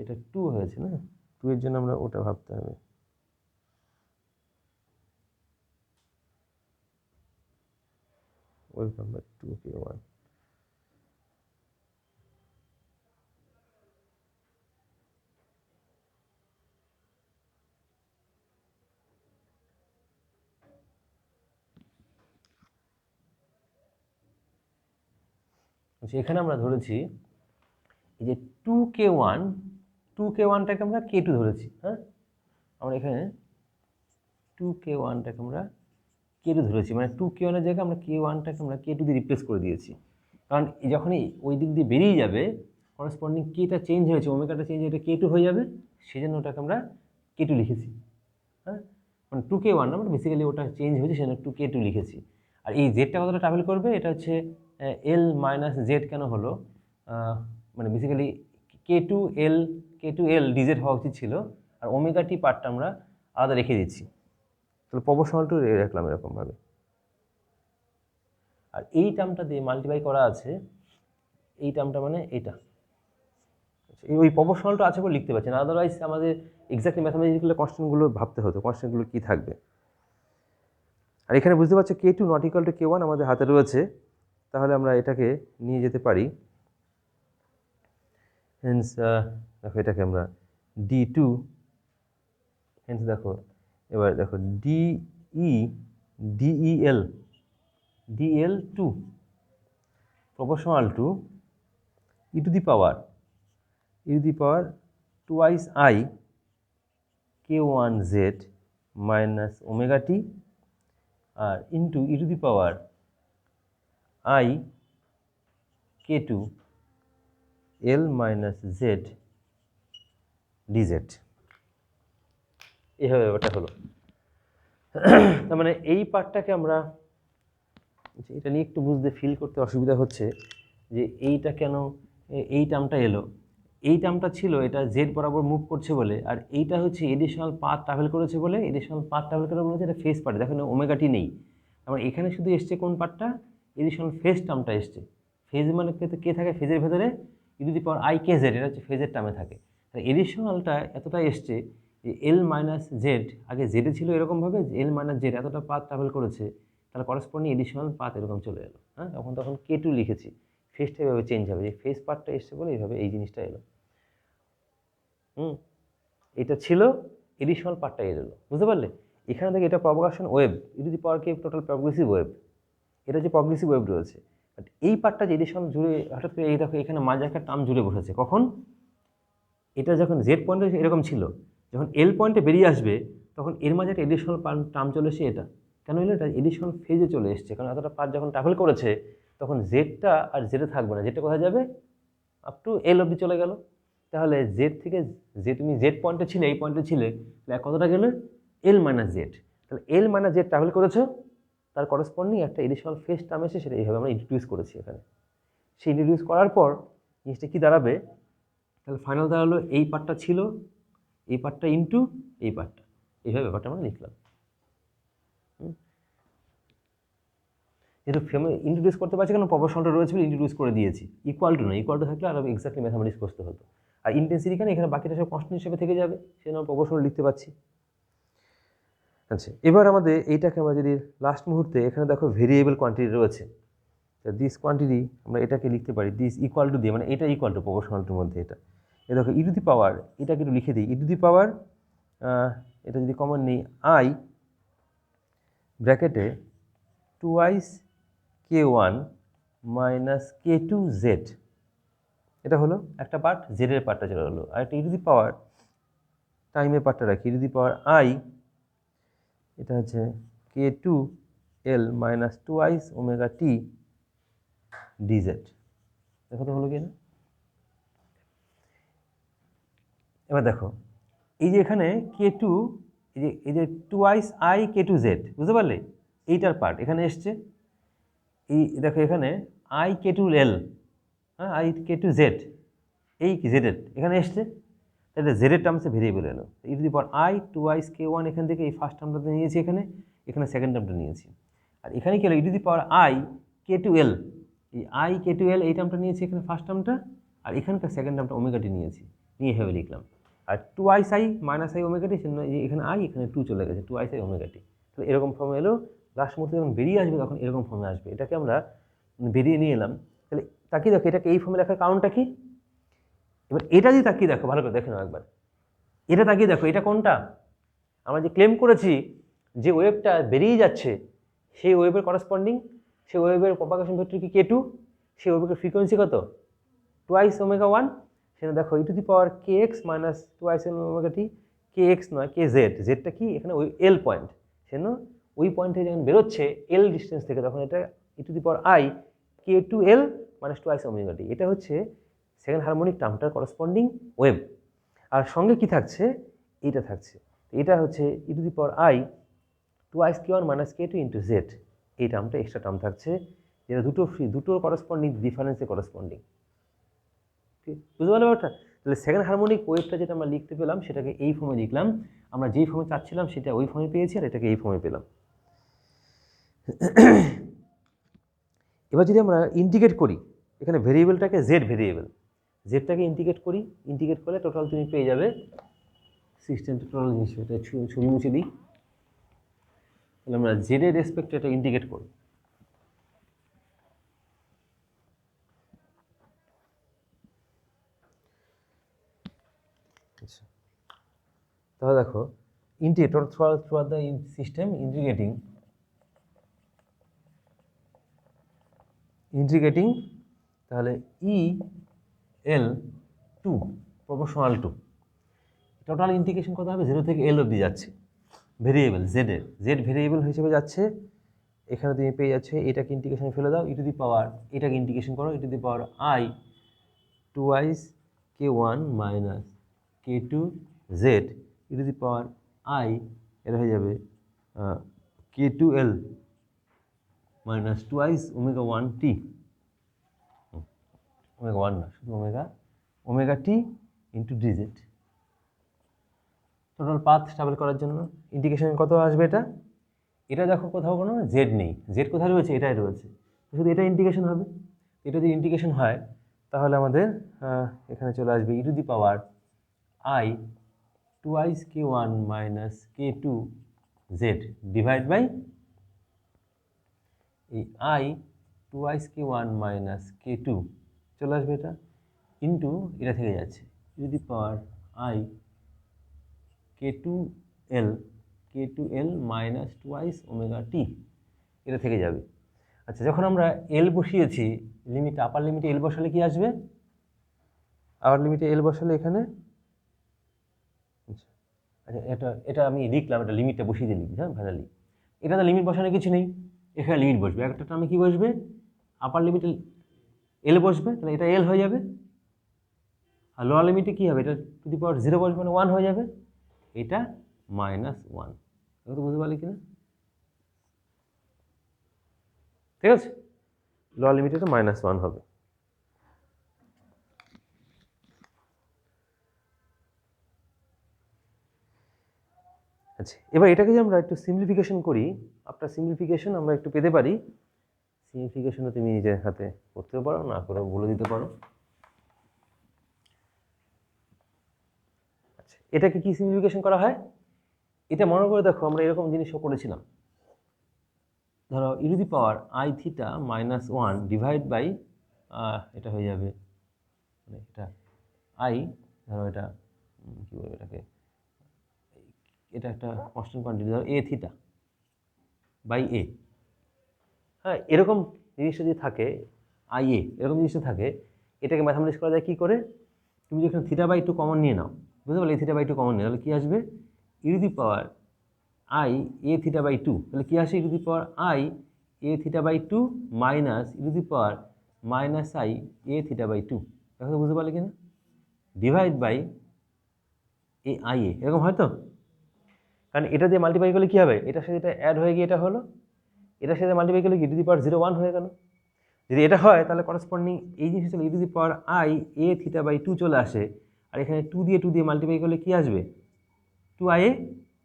এটা 2 হয়েছে না, 2 এর জন্য আমরা ওটা ভাবতে হবে, ওয়েলকাম ব্যাক 2k1। এখানে আমরা ধরেছি এই যে 2k1টাকে আমরা k2 ধরেছি, হ্যাঁ আমরা এখানে 2k1টাকে আমরা k2 ধরেছি, মানে 2k1 এর জায়গায় আমরা k1টাকে আমরা k2 দিয়ে রিপ্লেস করে দিয়েছি, কারণ যখনই ওই দিক দিয়ে বেরিয়ে যাবে করসপন্ডিং কেটা চেঞ্জ হয়েছে, ওমেগাটা চেঞ্জ হয়ে এটা k2 হয়ে যাবে, সেই জন্য ওটাকে আমরা k2 লিখেছি, হ্যাঁ মানে 2k1 আমরা বেসিক্যালি ওটা চেঞ্জ হয়েছে সেজন্য 2k2 লিখেছি। আর এই জেডটা কতটা ট্রাভেল করবে, এটা হচ্ছে এল মাইনাস জেড কেন হলো, মানে বেসিক্যালি কে টু এল ডিজেড হওয়া উচিত ছিল, আর ওমেগা টি পার্টটা আমরা আলাদা রেখে দিচ্ছি, তাহলে প্রপোর্শনাল টু রাখলাম এরকমভাবে। আর এই টার্মটা দিয়ে মাল্টিপ্লাই করা আছে, এই টার্মটা মানে এটা, ওই প্রপোর্শনালটা আছে বলে লিখতে পারছি না, আদারওয়াইজ আমাদের এক্স্যাক্টলি ম্যাথামেটিক্যাল কনস্ট্যান্টগুলো ভাবতে হতো, কনস্ট্যান্টগুলো কী থাকবে। আর এখানে বুঝতে পারছো k2 not equal to k1 আমাদের হাতে রয়েছে, তাহলে আমরা এটাকে নিয়ে যেতে পারি, হেন্স দেখো এটাকে আমরা d2, হেন্স দেখো এবার দেখো del2 proportional to e to the power twice I k1z minus omega t R into e to the power I k2 l minus z dz। এইভাবে ব্যাপারটা হলো। তার মানে এই পার্টটাকে আমরা এটা নিয়ে একটু বুঝতে ফিল করতে অসুবিধা হচ্ছে যে এইটা কেন এই টার্মটা এলো। এই টার্মটা ছিল এটা জেড বরাবর মুভ করছে বলে, আর এইটা হচ্ছে এডিশনাল পাথ ট্রাভেল করেছে বলে, এডিশনাল পাথ ট্রাভেল করে বলেছে এটা ফেস পার্ট। দেখো ওমেগাটি নেই, আমার এখানে শুধু এসছে কোন পার্টটা, এডিশনাল ফেজ টার্মটা এসছে। ফেজ মানে কে থাকে ফেজের ভেতরে, e⁻i k z, এটা হচ্ছে ফেজের টার্মে থাকে। আর এডিশনালটা এতটা এসছে যে এল মাইনাস জেড, আগে জেডে ছিল এরকমভাবে এল মাইনাস জেড এতটা পাথ ট্রাভেল করেছে, তাহলে করসপন্ডিং এডিশনাল পাথ এরকম চলে এলো। হ্যাঁ, তখন k2 লিখেছি, ফেজটা এভাবে চেঞ্জ হবে, যে ফেজ পার্টটা এসছে বলে এইভাবে এই জিনিসটা এলো। এটা ছিল এডিশনাল পার্টটা এলো, বুঝতে পারলে? এখানে থেকে এটা propagation wave, e⁻k total progressive wave, এটা যে প্রগ্রেসিভ ওয়েভ রয়েছে। বাট এই পার্টটা যে এডিশনাল জুড়ে হঠাৎ করে এই দেখো এখানে মাঝে একটা টার্ম জুড়ে বসেছে, কখন? এটা যখন জেড পয়েন্টে এরকম ছিল, যখন এল পয়েন্টে বেরিয়ে আসবে তখন এর মাঝে একটা এডিশনাল টার্ম চলে এসে এটা কেন এলো, এটা এডিশনাল ফেজে চলে এসছে, কারণ এতটা পার্ট যখন ট্রাভেল করেছে তখন জেডটা আর জেডে থাকবে না, জেডটা কোথায় যাবে, আপ টু এল অবধি চলে গেল। তাহলে জেড থেকে যে তুমি জেড পয়েন্টে ছিলে, এই পয়েন্টে ছিলে, তাহলে কতটা গেলে এল মাইনাস জেড, তাহলে এল মাইনাস জেড ট্রাভেল করেছো, তার করসপন্ডিং একটা এডিশনাল ফেজ টার্ম এসে সেটা এইভাবে আমরা ইন্ট্রোডিউস করেছি এখানে। সেই ইন্ট্রোডিউস করার পর জিনিসটা কী দাঁড়াবে, তাহলে ফাইনাল দাঁড়ালো এই পার্টটা ছিল, এই পার্টটা ইন্টু এই পার্টটা, এইভাবে ব্যাপারটা আমরা লিখলাম। যেহেতু ইন্ট্রোডিউস করতে পারছি কারণ প্রপোর্শনটা রয়েছে বলে ইন্ট্রোডিউস করে দিয়েছি, ইকুয়াল টু না, ইকুয়াল টু থাকলে আরও এক্স্যাক্টলি ম্যাথামেটিক্স করতে হতো। আর ইন্টেন্সিটি কেন, এখানে বাকিটা সব কনস্ট্যান্ট হিসেবে থেকে যাবে, সেজন্য আমরা প্রপোর্শন লিখতে পারছি। আচ্ছা, এবার আমাদের এইটাকে আমরা যদি লাস্ট মুহূর্তে এখানে দেখো ভেরিয়েবল কোয়ান্টিটি রয়েছে, দিস কোয়ান্টিটি আমরা এটাকে লিখতে পারি দিস ইকুয়াল টু দিয়ে, মানে এটা ইকুয়াল টু প্রপোর্শনালটির মধ্যে এটা, এ দেখো ই টু দি পাওয়ার, এটাকে একটু লিখে দিই, ই টু দি পাওয়ার এটা যদি কমন নেই আই ব্র্যাকেটে 2i k1 মাইনাস k2z, এটা হলো একটা পার্ট, জেডের পার্টটা চলে হলো। আর একটা ই টু দি পাওয়ার টাইমের পার্টটা রাখি, ই টু দি পাওয়ার আই, এটা হচ্ছে k2l minus 2i omega t dz। দেখো তো হলো কি না? এবার দেখো এই যে এখানে k2, এই যে 2i k2z, বুঝতে পারলে? এইটার পার্ট এখানে এসছে, এই দেখো এখানে i k2l, হ্যাঁ i k2z, এই জেডের এখানে এসছে, তাহলে জেডের টার্মসে ভেরিয়েবল এলো, ই to the power i 2i k1, এখান থেকে এই ফার্স্ট টার্মটা নিয়েছি, এখানে সেকেন্ড টার্মটা নিয়েছি। আর এখানে কি হলো, ই to the power i k2l, এই i k2l এই টার্মটা নিয়েছি এখানে ফার্স্ট টার্মটা, আর এখানকার সেকেন্ড টার্মটা ওমেগাটি নিয়েছি, নিয়ে এভাবে লিখলাম। আর 2i মাইনাস i ওমেগাটি, সেজন্য এখানে i এখানে 2 চলে গেছে, 2i ওমেগাটি, তাহলে এরকম ফর্মে এলো। লাস্ট মুহূর্তে যখন বেরিয়ে আসবে তখন এরকম ফর্মে আসবে, এটাকে আমরা বেরিয়ে নিয়ে এলাম। তাহলে তাকিয়ে দেখো এটাকে এই ফর্মে লেখার কারণটা কি, এবার এটা যদি তাকিয়ে দেখো, ভালো করে দেখে নাও একবার, এটা তাকিয়ে দেখো, এটা কোনটা, আমরা যে ক্লেম করেছি যে ওয়েভটা বেরিয়ে যাচ্ছে সেই ওয়েভের করসপন্ডিং, সেই ওয়েভের প্রপাগেশন ভেক্টর কি k2, সেই ওয়েভের ফ্রিকোয়েন্সি কত 2i ওমেগা 1, সেটা দেখো e to the power kx minus 2i omega t, kx নয় kz, জেডটা কি এখানে ওই এল পয়েন্ট, সেজন্য ওই পয়েন্টে যখন বেরোচ্ছে এল ডিস্টেন্স থেকে তখন এটা e to the power i k2l minus 2i omega t, এটা হচ্ছে সেকেন্ড হারমোনিক টার্মটার করসপন্ডিং ওয়েভ। আর সঙ্গে কি থাকছে, এইটা থাকছে, এটা হচ্ছে e to the power i 2i k1 minus k2 into z, এই টার্মটা এক্সট্রা টার্ম থাকছে, যেটা দুটোর করসপন্ডিং ডিফারেন্সে করসপন্ডিং। ঠিক বুঝতে পারলে ব্যাপারটা? তাহলে সেকেন্ড হারমোনিক ওয়েভটা যেটা আমরা লিখতে পেলাম সেটাকে এই ফর্মে লিখলাম, আমরা যেই ফর্মে চাচ্ছিলাম সেটা ওই ফর্মে পেয়েছি, আর এটাকে এই ফর্মে পেলাম। এবার যদি আমরা ইন্টিগ্রেট করি, এখানে ভেরিয়েবলটাকে জেড ভেরিয়েবল, জেডটাকে ইন্টিগ্রেট করি, ইন্টিগ্রেট করলে টোটাল তুমি পেয়ে যাবে সিস্টেম টোটাল জিনিস, এটা ছবি মুছে দিই। তাহলে আমরা জেডের রেসপেক্টে এটা ইন্টিগ্রেট করব, আচ্ছা তাহলে দেখো integrate throughout the system integrating, তাহলে EL2 proportional to, total integration কত হবে, 0 থেকে L অবধি যাচ্ছে, ভেরিয়েবল জেডের, জেড ভেরিয়েবল হিসেবে যাচ্ছে, এখানে তুমি পেয়ে যাচ্ছে এটাকে ইন্টিগ্রেশন ফেলে দাও, ই টু দি পাওয়ার এটাকে ইন্টিগ্রেশন করো, e to the power i 2i k1 minus k2z, e to the power i, এটা হয়ে যাবে k2l minus twice omega 1 t, omega 1 না, শুধু omega t into dz. Total path travel করার জন্য ইন্ডিকেশন কত আসবে? এটা দেখো কোথাও কোনো জেড নেই, জেড কোথায় রয়েছে? এটাই রয়েছে, শুধু এটা ইন্ডিকেশন হবে। এটা যদি ইন্ডিকেশন হয় তাহলে আমাদের এখানে চলে আসবে ই to the power i twice K one minus K two z divide by এই i twice K one minus K two চলে আসবে এটা ইন্টু এটা থেকে যাচ্ছে e to the power I K two L minus twice omega t, এটা থেকে যাবে। আচ্ছা, যখন আমরা এল বসিয়েছি, লিমিট আপার লিমিটে এল বসালে কি আসবে? আপার লিমিটে এল বসালে এখানে, আচ্ছা এটা আমি লিখলাম, এটা লিমিটটা বসিয়ে দিয়ে লিখি, হ্যাঁ ফাইনালি। এটা তো লিমিট বসানো কিছু নেই, এখানে লিমিট বসবে, একটা টার্মে কি বসবে? আপার লিমিটে এল বসবে, তাহলে এটা এল হয়ে যাবে। আর লোয়ার লিমিটে কী হবে? এটা টু দি পাওয়ার 0 বসবে, মানে 1 হয়ে যাবে, এটা -1। এটা তো বুঝতে পারলি কিনা? ঠিক আছে, লোয়ার লিমিটে এটা -1 হবে। আচ্ছা, এবার এটাকে যদি আমরা একটু সিম্পলিফিকেশন করি, আপনার সিম্পলিফিকেশন আমরা একটু পেতে পারি। সিম্পলিফিকেশনও তুমি নিজের হাতে করতেও পারো, না করে বলে দিতে পারো। আচ্ছা, এটাকে কি সিম্পলিফিকেশন করা হয়? এটা মনে করে দেখো, আমরা এরকম জিনিসও করেছিলাম। ধরো e to the power i theta -1 divide by, এটা হয়ে যাবে, মানে এটা আই, ধরো এটা কী বলবো এটাকে, এটা একটা কনস্ট্যান্ট কোয়ান্টিটি, ধরো এ থিটা বাই এ। হ্যাঁ, এরকম জিনিসটা যদি থাকে, আই এ এরকম জিনিসটা থাকে, এটাকে ম্যাথামেটিক্স করা যায় কী করে? তুমি যদি এখানে থিটা বাই 2 কমন নিয়ে নাও, বুঝতে পারলে, এ থিটা বাই 2 কমন নিয়ে, তাহলে কী আসবে? ই to the power i a theta by 2, তাহলে কী আসে? E to the power i a theta by 2 minus E to the power minus i a theta by 2, দেখো তো বুঝতে পারলে কিনা? Divide by a i a, এরকম হয়তো, কারণ এটা দিয়ে মাল্টিপ্লাই করলে কী হবে? এটার সাথে এটা অ্যাড হয়ে গিয়ে এটা হলো, এটার সাথে মাল্টিপ্লাই করলে কি ই টু দি পাওয়ার 0 1 হয়ে গেল। যদি এটা হয় তাহলে করসপন্ডিং এই জিনিস চলে e to the power i a theta by 2 চলে আসে, আর এখানে 2 দিয়ে মাল্টিপ্লাই করলে কি আসবে? 2i এ,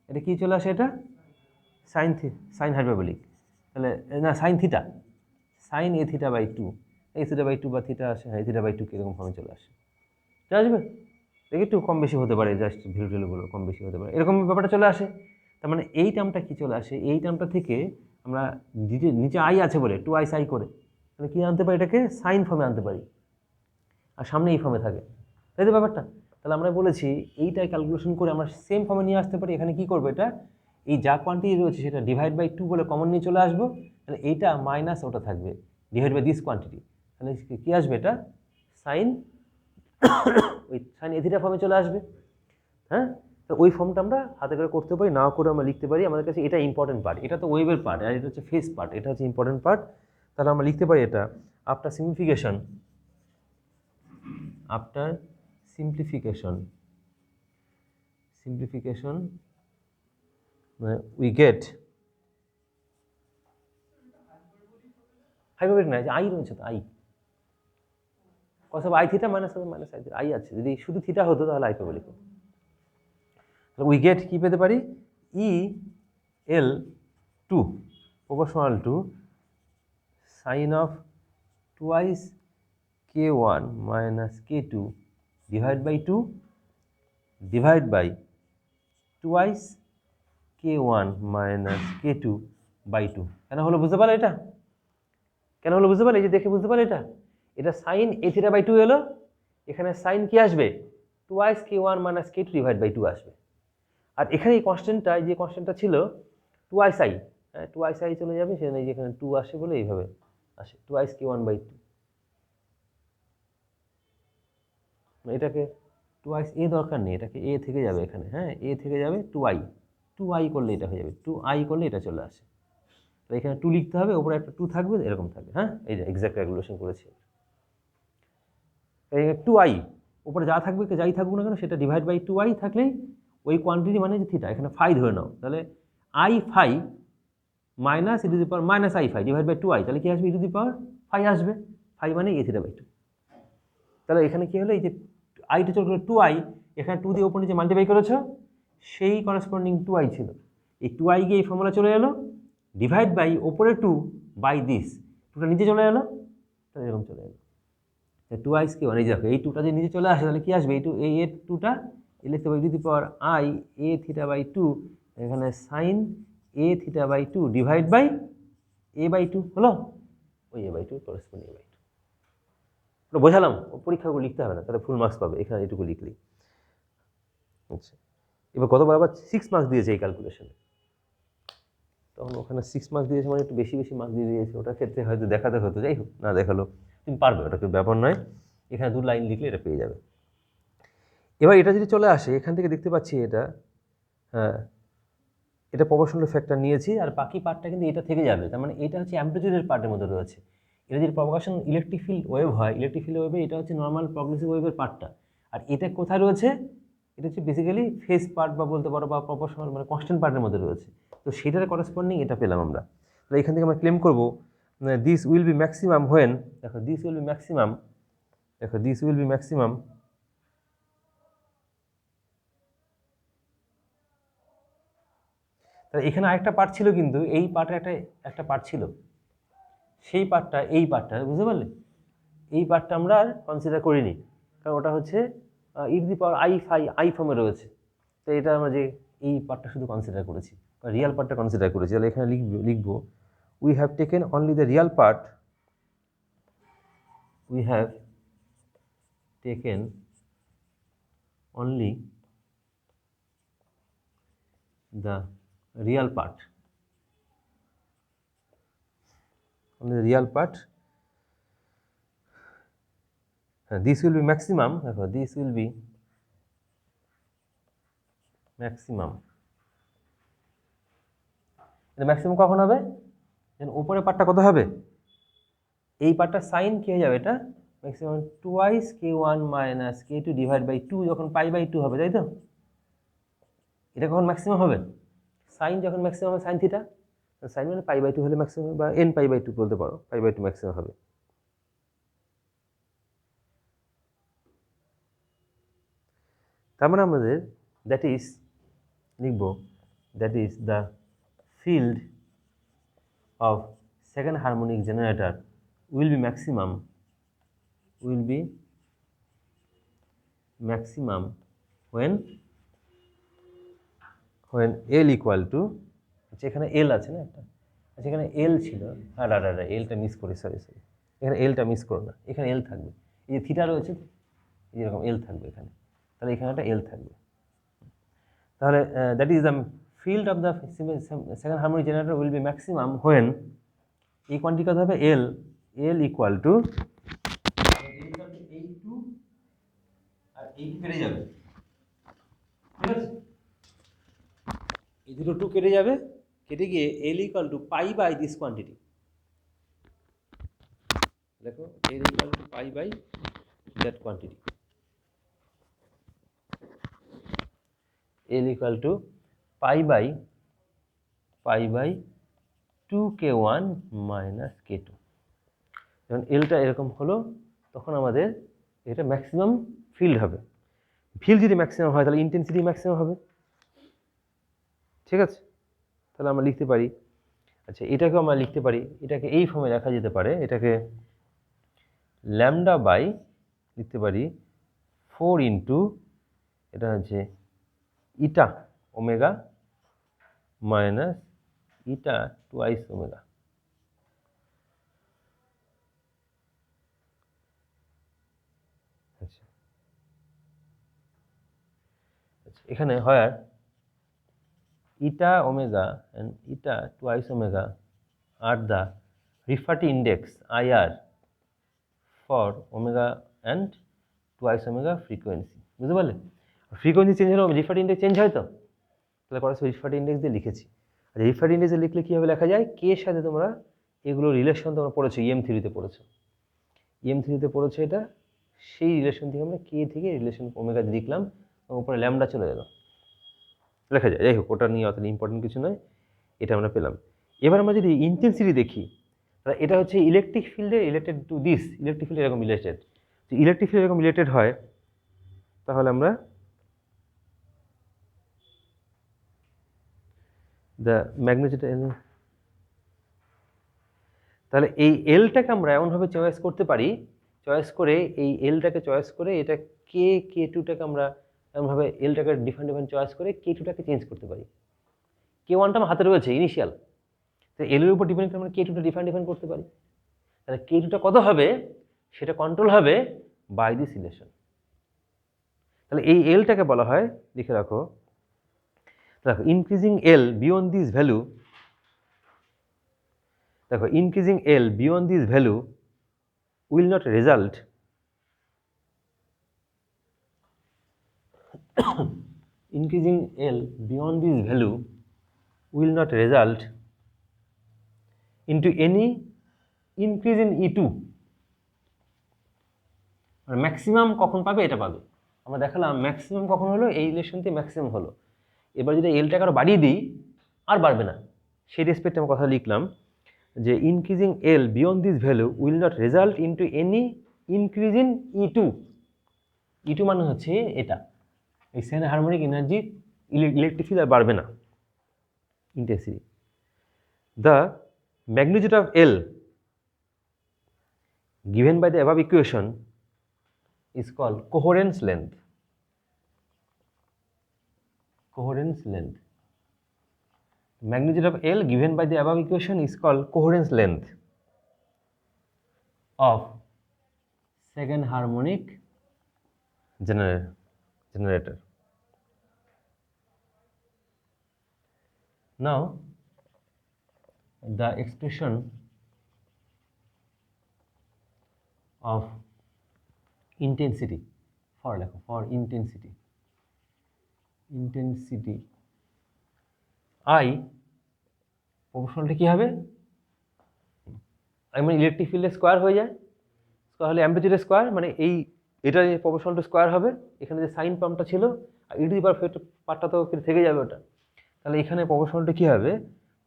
এটা কি চলে আসে? এটা সাইন হাইপারবোলিক, তাহলে না sine theta, sine A theta by 2, এই থিটা বাই 2 বা থিটা আসে, হ্যাঁ থিটা বাই 2 কীরকম ফর্মে চলে আসে, ঠিক আসবে? দেখি একটু কম বেশি হতে পারে, জাস্ট ভ্যালু টেলুগুলো কম বেশি হতে পারে, এরকম ব্যাপারটা চলে আসে। তার মানে এই টার্মটা কি চলে আসে? এই টার্মটা থেকে আমরা নিচে আই আছে বলে 2i সাই করে, তাহলে কী আনতে পারি? এটাকে সাইন ফর্মে আনতে পারি, আর সামনে এই ফর্মে থাকে, তাই তো ব্যাপারটা। তাহলে আমরা বলেছি এইটাই ক্যালকুলেশন করে আমরা সেম ফর্মে নিয়ে আসতে পারি। এখানে কি করবো? এটা এই যা কোয়ান্টিটি রয়েছে সেটা ডিভাইড বাই 2 বলে কমন নিয়ে চলে আসবো, তাহলে এইটা মাইনাস ওটা থাকবে ডিভাইড বাই দিস কোয়ান্টিটি, তাহলে কী আসবে? এটা সাইন, ওই সাইন এ থিটা ফর্মে চলে আসবে। হ্যাঁ, তো ওই ফর্মটা আমরা হাতে করে করতে পারি, না করে আমরা লিখতে পারি। আমাদের কাছে এটা ইম্পর্টেন্ট পার্ট, এটা তো ওয়েভের পার্ট, আর এটা হচ্ছে ফেস পার্ট, এটা হচ্ছে ইম্পর্টেন্ট পার্ট। তাহলে আমরা লিখতে পারি এটা after simplification, we get hyperbolic না, আই রয়েছে তো, আই কত আই থিটা মাইনাস আই আছে, যদি শুধু থিটা হতো তাহলে হাইপারবোলিক হতো। তাহলে উই গেট কি পেতে পারি? E L 2 proportional to sine of twice K one minus K two divide by 2 divide by twice K one minus K two by 2। কেন হলো বুঝতে পারলে? এটা কেন হলো বুঝতে পারলে? এই যে দেখে বুঝতে পারলে, এটা সাইন এ থিটা বাই 2 এলো, এখানে সাইন কি আসবে? Twice K one minus K two divide by 2 আসবে। আর এখানে এই কনস্ট্যান্টটা, যে কনস্ট্যান্টটা ছিল টুয়াইস আই, হ্যাঁ টুয়াইস আই চলে যাবে, সেখানে যেখানে 2 আসে বলে এইভাবে আসে টুয়াইস কে ওয়ান বাই 2, এটাকে টুয়াইস এ দরকার নেই, এটাকে এ থেকে যাবে এখানে, হ্যাঁ এ থেকে যাবে 2i করলে এটা হয়ে যাবে, 2i করলে এটা চলে আসে। তো এখানে 2 লিখতে হবে, ওপরে একটা 2 থাকবে, এরকম থাকবে। হ্যাঁ, এই যে এক্সাক্ট ক্যালকুলেশন করেছি। এই 2i উপরে যা থাকবে, যাই থাকবে না কেন, সেটা ডিভাইড বাই 2i থাকলেই ওই কোয়ান্টিটি মানে যে থিটা, এখানে ফাই ধরে নাও, তাহলে i phi minus E to the power minus I phi divide by 2i, তাহলে কি আসবে ই টু দি পাওয়ার ফাই আসবে, ফাই মানে a থিটা বাই 2। তাহলে এখানে কি হলো, এই যে আই টু চলে গেলো 2i, এখানে 2 দিয়ে ওপর নিচে মাল্টিপ্লাই করেছো, সেই করসপন্ডিং 2i ছিল, এই 2i গিয়ে এই ফর্মুলা চলে এলো, ডিভাইড বাই ওপরে 2 বাই দিস, 2টা নিচে চলে এলো, তাহলে এরকম চলে এলো 2i কি মানে দেখো এই 2টা যদি নিচে চলে আসে তাহলে কি আসবে, এই 2টা লিখতে পারো e to the power i a theta by 2, এখানে sine a theta by 2 divide by a by 2 হলো, ওই a by 2 corresponding a by 2। ওটা বোঝালাম, পরীক্ষাগুলো লিখতে হবে না, তাহলে ফুল মার্কস পাবে, এখানে এটুকু লিখলি। আচ্ছা, এবার গতবার আবার 6 মার্কস দিয়েছে এই ক্যালকুলেশনে, তখন ওখানে 6 মার্কস দিয়েছে মানে একটু বেশি বেশি মার্কস দিয়ে দিয়েছে, ওটার ক্ষেত্রে হয়তো দেখাতে হতো, যাই হোক না দেখালো, তুমি পারবে, ওটা কোনো ব্যাপার নয়, এখানে 2 লাইন লিখলে এটা পেয়ে যাবে। এবার এটা যদি চলে আসে, এখান থেকে দেখতে পাচ্ছি এটা, হ্যাঁ এটা প্রপোর্শনাল ফ্যাক্টর নিয়েছি, আর বাকি পার্টটা কিন্তু এটা থেকে যাবে, তার মানে এটা হচ্ছে অ্যাম্প্লিটিউডের পার্টের মধ্যে রয়েছে। এটা যদি প্রপাগেশন ইলেকট্রিক ফিল্ড ওয়েভ হয়, ইলেকট্রিক ফিল্ড ওয়েভে এটা হচ্ছে নর্মাল প্রগ্রেসিভ ওয়েভের পার্টটা, আর এটা কোথায় রয়েছে, এটা হচ্ছে বেসিক্যালি ফেজ পার্ট বা বলতে পারো, বা প্রপোর্শনাল মানে কনস্ট্যান্ট পার্টের মধ্যে রয়েছে, তো সেটার করসপন্ডিং এটা পেলাম আমরা। তাহলে এখান থেকে আমরা ক্লেম করবো this will be maximum when, দেখো দিস উইল বি ম্যাক্সিমাম, দেখো দিস উইল বি ম্যাক্সিমাম তাহলে এখানে আরেকটা পার্ট ছিল, কিন্তু এই পার্টের একটা পার্ট ছিল, সেই পার্টটা এই পার্টটা বুঝতে পারলে, এই পার্টটা আমরা আর কনসিডার করিনি, কারণ ওটা হচ্ছে e to the power I ফর্মে রয়েছে, তো এটা আমরা যে এই পার্টটা শুধু কনসিডার করেছি, রিয়াল পার্টটা কনসিডার করেছি। তাহলে এখানে লিখবো we have taken only the Real part, we have taken only the Real part, only the real part, this will be maximum, দেখো this will be maximum, এটা ম্যাক্সিমাম কখন হবে, উপরের পার্টটা কত হবে, এই পার্টটা সাইন কি হয়ে যাবে, এটা maximum twice k1 minus k2 divide by 2 যখন পাই বাই 2 হবে, তাই তো, এটা কখন ম্যাক্সিমাম হবে, সাইন যখন ম্যাক্সিমাম হবে সাইন থিটা, সাইন মানে পাই বাই 2 হলে ম্যাক্সিমাম, বা n পাই বাই 2 বলতে পারো, পাই বাই 2 ম্যাক্সিমাম হবে। তার মানে আমাদের দ্যাট ইজ লিখব, that is the field of second harmonic generator will be maximum when L equal to, আচ্ছা এখানে L আছে না একটা, আচ্ছা এখানে L ছিল, হ্যাঁ এলটা মিস করি, সরি এখানে এলটা মিস করো না, এখানে L থাকবে, এই যে থিটা রয়েছে এরকম L থাকবে এখানে, তাহলে এখানে একটা L থাকবে, তাহলে that is the field of the second harmonic generator will be maximum when এই কোয়ান্টিটি কত হবে, L equal to A2 R A2 কেটে যাবে, ঠিক আছে, এই দুটো 2 কেটে যাবে, কেটে গিয়ে L equal to pi by this quantity, দেখো L equal to pi by that quantity, L equal to pi by 2k1 minus k2, যখন এলটা এরকম হলো তখন আমাদের এটা ম্যাক্সিমাম ফিল্ড হবে, ফিল্ড যদি ম্যাক্সিমাম হয় তাহলে ইন্টেন্সিটি ম্যাক্সিমাম হবে, ঠিক আছে, তাহলে আমরা লিখতে পারি, আচ্ছা এটাকেও আমরা লিখতে পারি, এটাকে এই ফর্মে লেখা যেতে পারে, এটাকে ল্যামডা বাই লিখতে পারি 4 ইন্টু এটা হচ্ছে eta omega minus eta twice omega, আচ্ছা এখানে হয় eta omega and eta twice omega are the Rifati index IR for omega and twice omega frequency, বুঝতে পারলে, ফ্রিকোয়েন্সি চেঞ্জ হলে রিফাটি ইন্ডেক্স চেঞ্জ হয়, তো তাহলে পরে রিফাটি ইন্ডেক্স দিয়ে লিখেছি, আর রিফাটি ইন্ডেক্সে লিখলে কীভাবে লেখা যায়, কে এর সাথে তোমরা এগুলো রিলেশন তোমরা পড়েছো EM থিওরিতে পড়েছো, EM থিওরিতে পড়েছো, এটা সেই রিলেশন থেকে আমরা কে থেকে রিলেশন ওমেগা দিয়ে লিখলাম, এবং উপরে ল্যামডা চলে গেল, লেখা যায়, যাই হোক ওটা নিয়ে অতটা ইম্পর্টেন্ট কিছু নয়, এটা আমরা পেলাম। এবার আমরা যদি ইন্টেন্সিটি দেখি, তাহলে এটা হচ্ছে ইলেকট্রিক ফিল্ডে related to this, electric field এরকম রিলেটেড, যদি ইলেকট্রিক ফিল্ড এরকম রিলেটেড হয় তাহলে আমরা দ্য ম্যাগনেটিক, তাহলে এই এলটাকে আমরা এমনভাবে চয়েস করতে পারি, চয়েস করে এই এলটাকে চয়েস করে এটা কে টুটাকে আমরা এমনভাবে এলটাকে ডিফারেন্ট চয়েস করে কে টুটাকে চেঞ্জ করতে পারি। কে ওয়ানটা আমার হাতে রয়েছে ইনিশিয়াল, তো এলের উপর ডিপেন্ড করে আমরা কে টুটা ডিফারেন্ট করতে পারি। তাহলে কে টুটা কত হবে সেটা কন্ট্রোল হবে বাই দিস রিলেশন। তাহলে এই এলটাকে বলা হয়, লিখে রাখো, দেখো increasing l beyond this value, দেখো increasing l beyond this value will not result increasing L beyond this value will not result into any increase in E2, আর ম্যাক্সিমাম কখন পাবে এটা পাবে। আমরা দেখালাম ম্যাক্সিমাম কখন হলো, এই রিলেশনতে ম্যাক্সিমাম হলো। এবার যদি এলটাকে আরও বাড়িয়ে দিই আর বাড়বে না, সেই রেসপেক্টে আমরা কথা লিখলাম যে increasing l beyond this value will not result into any increase in E2। E2 মানে হচ্ছে এটা, এই second harmonic energy electric field আর বাড়বে না, intensity. The magnitude of l given by the above equation is called coherence length. Coherence length. Magnitude of L given by the above equation is called coherence length of second harmonic generator. Now, the expression of intensity for intensity I প্রপোর্শনালটা কি হবে, মানে ইলেকট্রিক ফিল্ডের স্কোয়ার হয়ে যায়, স্কোয়ার হলে অ্যাম্পলিটিউডের স্কোয়ার, মানে এই এটা প্রপোর্শনালটা স্কোয়ার হবে, এখানে যে সাইন পাম্পটা ছিল আর ইডি পার পার্টটা তো থেকে যাবে ওটা, তাহলে এখানে প্রপোর্শনালটা কি হবে,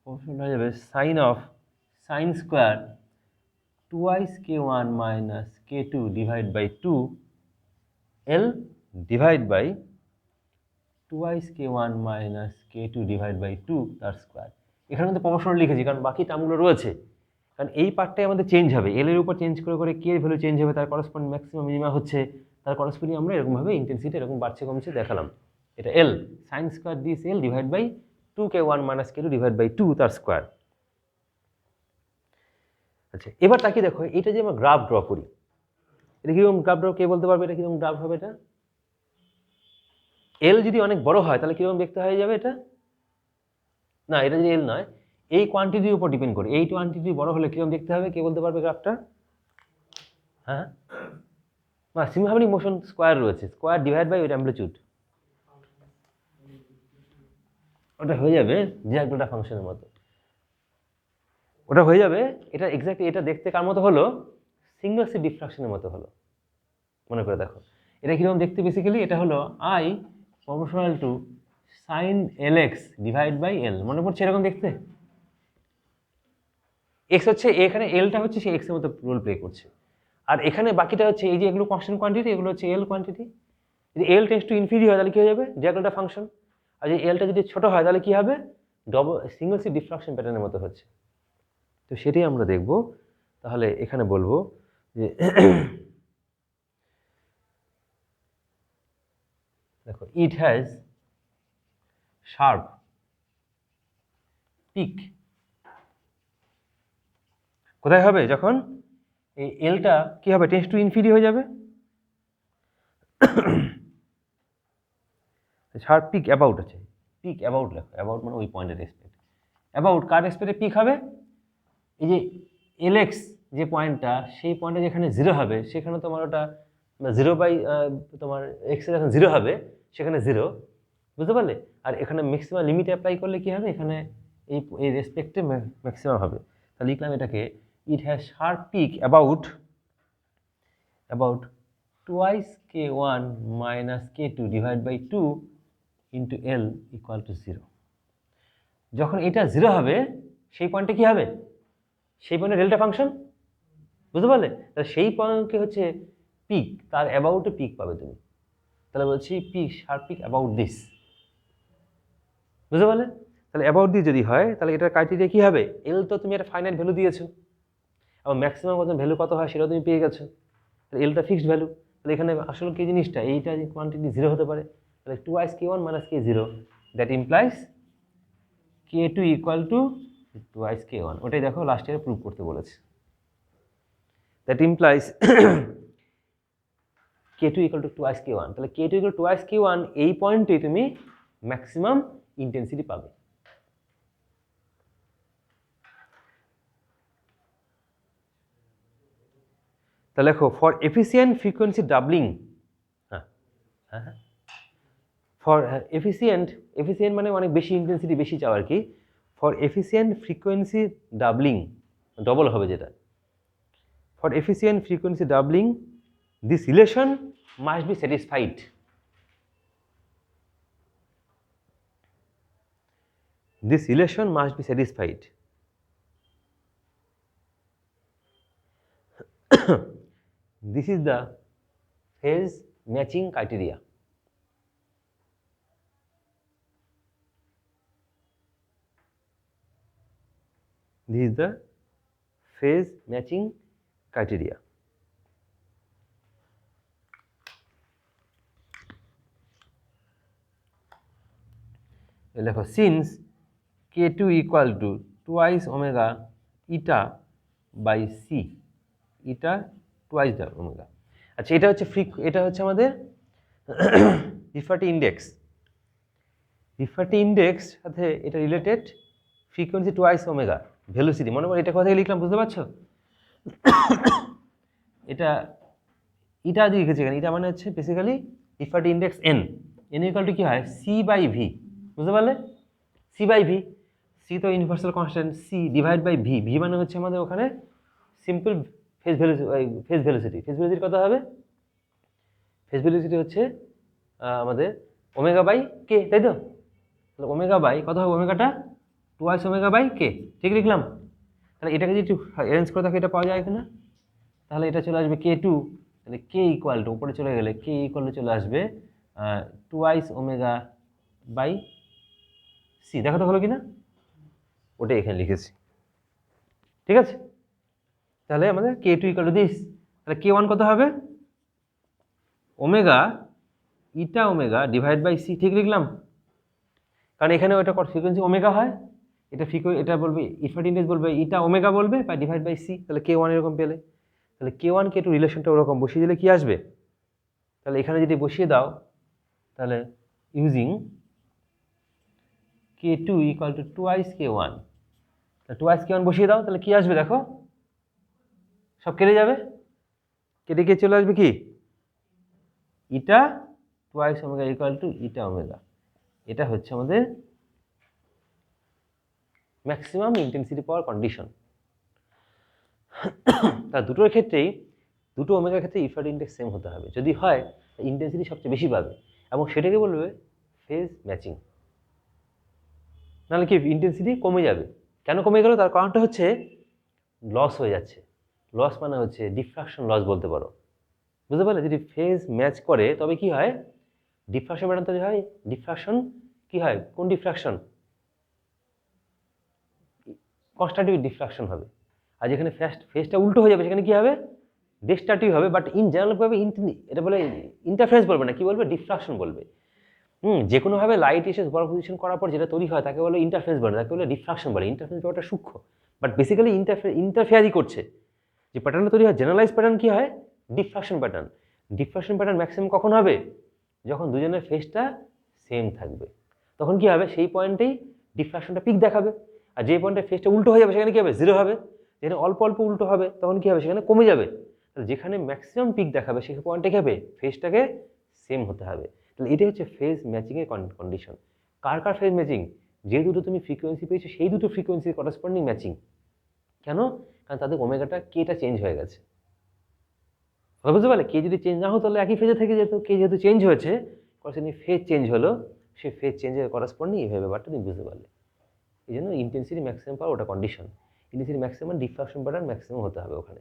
প্রপোর্শনালটা হয়ে যাবে sine of sine square twice k1 minus k2 divide by 2 L divide by twice k1 minus k2 divide by 2 তার স্কোয়ার। এখানে কিন্তু প্রপোর্শনাল লিখেছি কারণ বাকি টার্মগুলো রয়েছে, কারণ এই পার্টটাই আমাদের চেঞ্জ হবে, এল এর উপর চেঞ্জ করে কে এর ভ্যালু চেঞ্জ হবে, তার করসপন্ডিং ম্যাক্সিমাম মিনিমাম হচ্ছে, তার করসপন্ডিং আমরা এরকমভাবে ইন্টেন্সিটি এরকম বাড়ছে কমছে দেখালাম। এটা L sine square this L divide by 2k1 minus k2 divide by 2 তার স্কোয়ার। আচ্ছা, এবার তাকে দেখো এটা যে আমরা গ্রাফ ড্র করি, এটা কীরকম গ্রাফ ড্র, কে বলতে পারবে এটা কীরকম গ্রাফ হবে? এটা এল যদি অনেক বড় হয় তাহলে কীরকম দেখতে হয়ে যাবে এটা, না এটা যদি এল নয়, এই কোয়ান্টিটির উপর ডিপেন্ড করে, এই কোয়ান্টিটি বড় হলে কীরকম দেখতে হবে, কে বলতে পারবে গ্রাফটা? হ্যাঁ, বা সিম্পল হারমোনিক মোশন স্কোয়ার রয়েছে, স্কোয়ার ডিভাইড বাই ওই অ্যাম্পলিটিউড, ওটা হয়ে যাবে জ্যাক ডেল্টা ফাংশনের মতো, ওটা হয়ে যাবে। এটা এক্স্যাক্টলি এটা দেখতে কার মতো হলো, সিঙ্গেল স্লিট ডিফ্রাকশনের মতো হলো। মনে করে দেখো এটা কীরকম দেখতে, বেসিক্যালি এটা হলো I proportional to sine L X divide by L, মনে পড়ছে এরকম দেখতে? এক্স হচ্ছে এখানে, এলটা হচ্ছে সে এক্সের মতো রোল প্লে করছে, আর এখানে বাকিটা হচ্ছে এই যে এগুলো কনস্ট্যান্ট কোয়ান্টিটি, এগুলো হচ্ছে এল কোয়ান্টিটি। যদি এল টেন্ডস টু ইনফিনিটি হয় তাহলে কী হয়ে যাবে, জ্যাক ডেল্টা ফাংশন, আর যদি এলটা যদি ছোটো হয় তাহলে কী হবে, সিঙ্গেল স্লিট ডিফ্রাকশন প্যাটার্নের মতো হচ্ছে। তো সেটাই আমরা দেখব। তাহলে এখানে বলবো যে দেখো ইট হ্যাজ শার্প পিক, কোথায় হবে, যখন এই এলটা কি হবে, টেন্ডস টু ইনফিনিটি হয়ে যাবে, শার্প পিক অ্যাবাউট আছে, পিক অ্যাবাউট লেখো, অ্যাবাউট মানে ওই পয়েন্টের রেসপেক্ট, অ্যাবাউট কার রেসপেক্টে পিক হবে, এই যে এল এক্স যে পয়েন্টটা, সেই পয়েন্টে যেখানে জিরো হবে সেখানে তোমার ওটা জিরো বাই তোমার এক্সে যখন জিরো হবে সেখানে জিরো, বুঝতে পারলে? আর এখানে ম্যাক্সিমাম লিমিট অ্যাপ্লাই করলে কি হবে, এখানে এই রেসপেক্টে ম্যাক্সিমাম হবে। তাহলে লিখলাম এটাকে it has sharp peak about twice k1 minus k2 divide by 2 into L equal to 0। যখন এটা জিরো হবে সেই পয়েন্টে কি হবে, সেই পয়েন্টে ডেল্টা ফাংশন, বুঝতে পারলে? তাহলে সেই পয়েন্টকে হচ্ছে পিক, তার অ্যাবাউটে পিক পাবে তুমি। তাহলে বলছি peak, sharp peak about this, বুঝতে পারলে? তাহলে অ্যাবাউট দিস যদি হয় তাহলে এটার ক্রাইটেরিয়া কি হবে, এল তো তুমি একটা ফাইনাইট ভ্যালু দিয়েছো, এবং ম্যাক্সিমাম কত ভ্যালু কত হয় সেটাও তুমি পেয়ে গেছো, তাহলে এলটা ফিক্সড ভ্যালু। তাহলে এখানে আসলে কি জিনিসটা, এইটা কোয়ান্টিটি জিরো হতে পারে, তাহলে 2 k1 - k0, that implies k2 = 2 k1। ওটাই দেখো লাস্ট ইয়ারে প্রুভ করতে বলেছে। That implies k2 = 2 k1। তাহলে k2 = 2 k1, এই পয়েন্টে তুমি ম্যাক্সিমাম ইন্টেন্সিটি পাবে। তাহলে দেখো for efficient frequency doubling, for efficient মানে অনেক বেশি ইন্টেন্সিটি বেশি চাও আর কি। For efficient frequency doubling, double হবে যেটা, for efficient frequency doubling this relation must be satisfied. This relation must be satisfied. This is the phase matching criteria. This is the phase matching criteria. Since k2 = 2 omega eta by c, eta twice the omega। আচ্ছা, এটা হচ্ছে আমাদের রিফ্র্যাক্টিভ ইন্ডেক্স। রিফ্র্যাক্টিভ ইন্ডেক্স সাথে এটা রিলেটেড ফ্রিকোয়েন্সি 2 ওমেগা ভেলোসিটি। মনে করো এটা কোথায় লিখলাম বুঝতে পারছো? এটা ইটা দিয়ে লিখেছি এখানে। ইটা মানে হচ্ছে বেসিক্যালি রিফ্র্যাক্টিভ ইন্ডেক্স n = কি হয় c/v, বুঝতে পারলে? c/v, c তো universal constant, c divide by v, v মানে হচ্ছে আমাদের ওখানে simple phase velocity. Phase velocity কত হবে? ফেজ ভেলোসিটি হচ্ছে আমাদের ওমেগা বাই কে, তাই তো? তাহলে ওমেগা বাই কত হবে, ওমেগাটা 2 ওমেগা বাই কে, ঠিক লিখলাম। তাহলে এটাকে যদি একটু অ্যারেঞ্জ করে দেখো এটা পাওয়া যায় কিনা, তাহলে এটা চলে আসবে k2, তাহলে k = উপরে চলে গেলে k = চলে আসবে 2 ওমেগা বাই সি। দেখো তো হলো কিনা, ওটাই এখানে লিখেছি, ঠিক আছে? তাহলে আমাদের k2 = দিস। তাহলে k1 কত হবে, omega eta omega divide by C, ঠিক লিখলাম, কারণ এখানে ওটা ফ্রিকোয়েন্সি ওমেগা হয়, এটা বলবে রিফ্র্যাক্টিভ ইন্ডেক্স বলবে ইটা ওমেগা বলবে বা ডিভাইড বাই সি। তাহলে k1 এরকম পেলে, তাহলে k1 k2 রিলেশনটা ওরকম বসিয়ে দিলে কি আসবে, তাহলে এখানে যদি বসিয়ে দাও তাহলে ইউজিং k2 = 2 k1, 2 k1 বসিয়ে দাও, তাহলে কি আসবে দেখো, সব কেটে যাবে, কেটে গিয়ে চলে আসবে কি ইটা 2 ওমেগা = ইটা ওমেগা। এটা হচ্ছে আমাদের ম্যাক্সিমাম ইন্টেন্সিটি পাওয়ার কন্ডিশন। তার দুটোর ক্ষেত্রেই, দুটো ওমেগার ক্ষেত্রে রিফ্র্যাক্টিভ ইন্ডেক্স সেম হতে হবে। যদি হয় ইন্টেন্সিটি সবচেয়ে বেশি পাবে, এবং সেটাকে বলবে ফেজ ম্যাচিং। নাহলে কি ইন্টেন্সিটি কমে যাবে। কেন কমে গেল, তার কারণটা হচ্ছে লস হয়ে যাচ্ছে। লস মানে হচ্ছে ডিফ্রাকশন লস বলতে পারো, বুঝতে পারলে? যদি ফেজ ম্যাচ করে তবে কি হয়, ডিফ্রাকশন প্যাটার্ন তৈরি হয়। ডিফ্রাকশন কি হয়, কোন ডিফ্রাকশন, কনস্ট্রাকটিভ ডিফ্রাকশন হবে। আর যেখানে ফেজটা উল্টো হয়ে যাবে সেখানে কি হবে, ডিস্ট্রাকটিভ হবে। বাট ইন জেনারেলভাবে এটা বলে ইন্টারফারেন্স বলবে না, কি বলবে, ডিফ্রাকশন বলবে। যে কোনোভাবে লাইট এসে সুপারপজিশন করার পর যেটা তৈরি হয় তাকে বলে ইন্টারফারেন্স বলে, তাকে বলে ডিফ্রাকশন বলে। ইন্টারফারেন্স ব্যাপারটা সূক্ষ্ম, বাট বেসিক্যালি ইন্টারফেয়ারই করছে। যে প্যাটার্নটা তৈরি হয় জেনারেলাইজ প্যাটার্ন কি হয়, diffraction pattern. Diffraction pattern maximum কখন হবে, যখন দুজনের ফেজটা সেম থাকবে, তখন কি হবে, সেই পয়েন্টেই ডিফ্রাকশনটা পিক দেখাবে। আর যে পয়েন্টে ফেজটা উল্টো হয়ে যাবে সেখানে কি হবে, জিরো হবে। যেখানে অল্প অল্প উল্টো হবে তখন কি হবে, সেখানে কমে যাবে। তাহলে যেখানে ম্যাক্সিমাম পিক দেখাবে সেই পয়েন্টে কি হবে, ফেজটাকে সেম হতে হবে। তাহলে এটাই হচ্ছে ফেজ ম্যাচিংয়ের কন্ডিশন। কার কার ফেজ ম্যাচিং, যে দুটো তুমি ফ্রিকোয়েন্সি পেয়েছো সেই দুটো ফ্রিকোয়েন্সির করসপন্ডিং ম্যাচিং। কেন, কারণ তাদের ওমেগাটা কেটা চেঞ্জ হয়ে গেছে, বুঝতে পারলে? কে যদি চেঞ্জ না হতো তাহলে একই ফেজে থেকে যেত। কে যেহেতু চেঞ্জ হয়েছে, ফেজ চেঞ্জ হলো, সেই ফেজ চেঞ্জের করসপন্ডিং এইভাবে ব্যাপারটা তুমি বুঝতে পারলে। এই জন্য ইন্টেন্সিটি ম্যাক্সিমাম পাওয়ার ওটা condition. Intensity maximum diffraction pattern maximum হতে হবে ওখানে।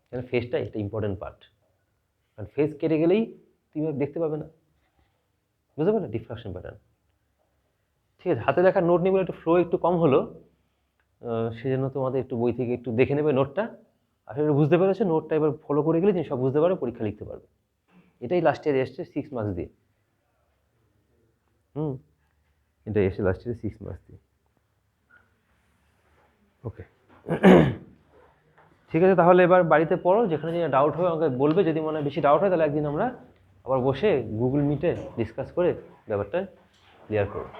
কারণ ফেজটা এটা ইম্পর্টেন্ট পার্ট, কারণ ফেজ কেটে গেলেই তুমি দেখতে পাবে না, বুঝতে পারলে ডিফ্রাকশন প্যাটার্ন। ঠিক আছে, হাতে লেখার নোট নিয়ে একটু ফ্লো একটু কম হলো, সেজন্য তোমাদের একটু বই থেকে একটু দেখে নেবে নোটটা। আসলে বুঝতে পেরেছো, নোটটা এবার ফলো করে গেলে তুমি সব বুঝতে পারবে, পরীক্ষা লিখতে পারবে। এটাই লাস্ট ইয়ারে এসছে 6 মার্কস দিয়ে। এটাই এসে লাস্ট ইয়ারে 6 মার্কস দিয়ে। ওকে ঠিক আছে, তাহলে এবার বাড়িতে পড়ো, যেখানে যেখানে ডাউট হয় আমাকে বলবে। যদি মনে হয় বেশি ডাউট হয় তাহলে একদিন আমরা আবার বসে গুগল মিটে ডিসকাস করে ব্যাপারটা ক্লিয়ার করব।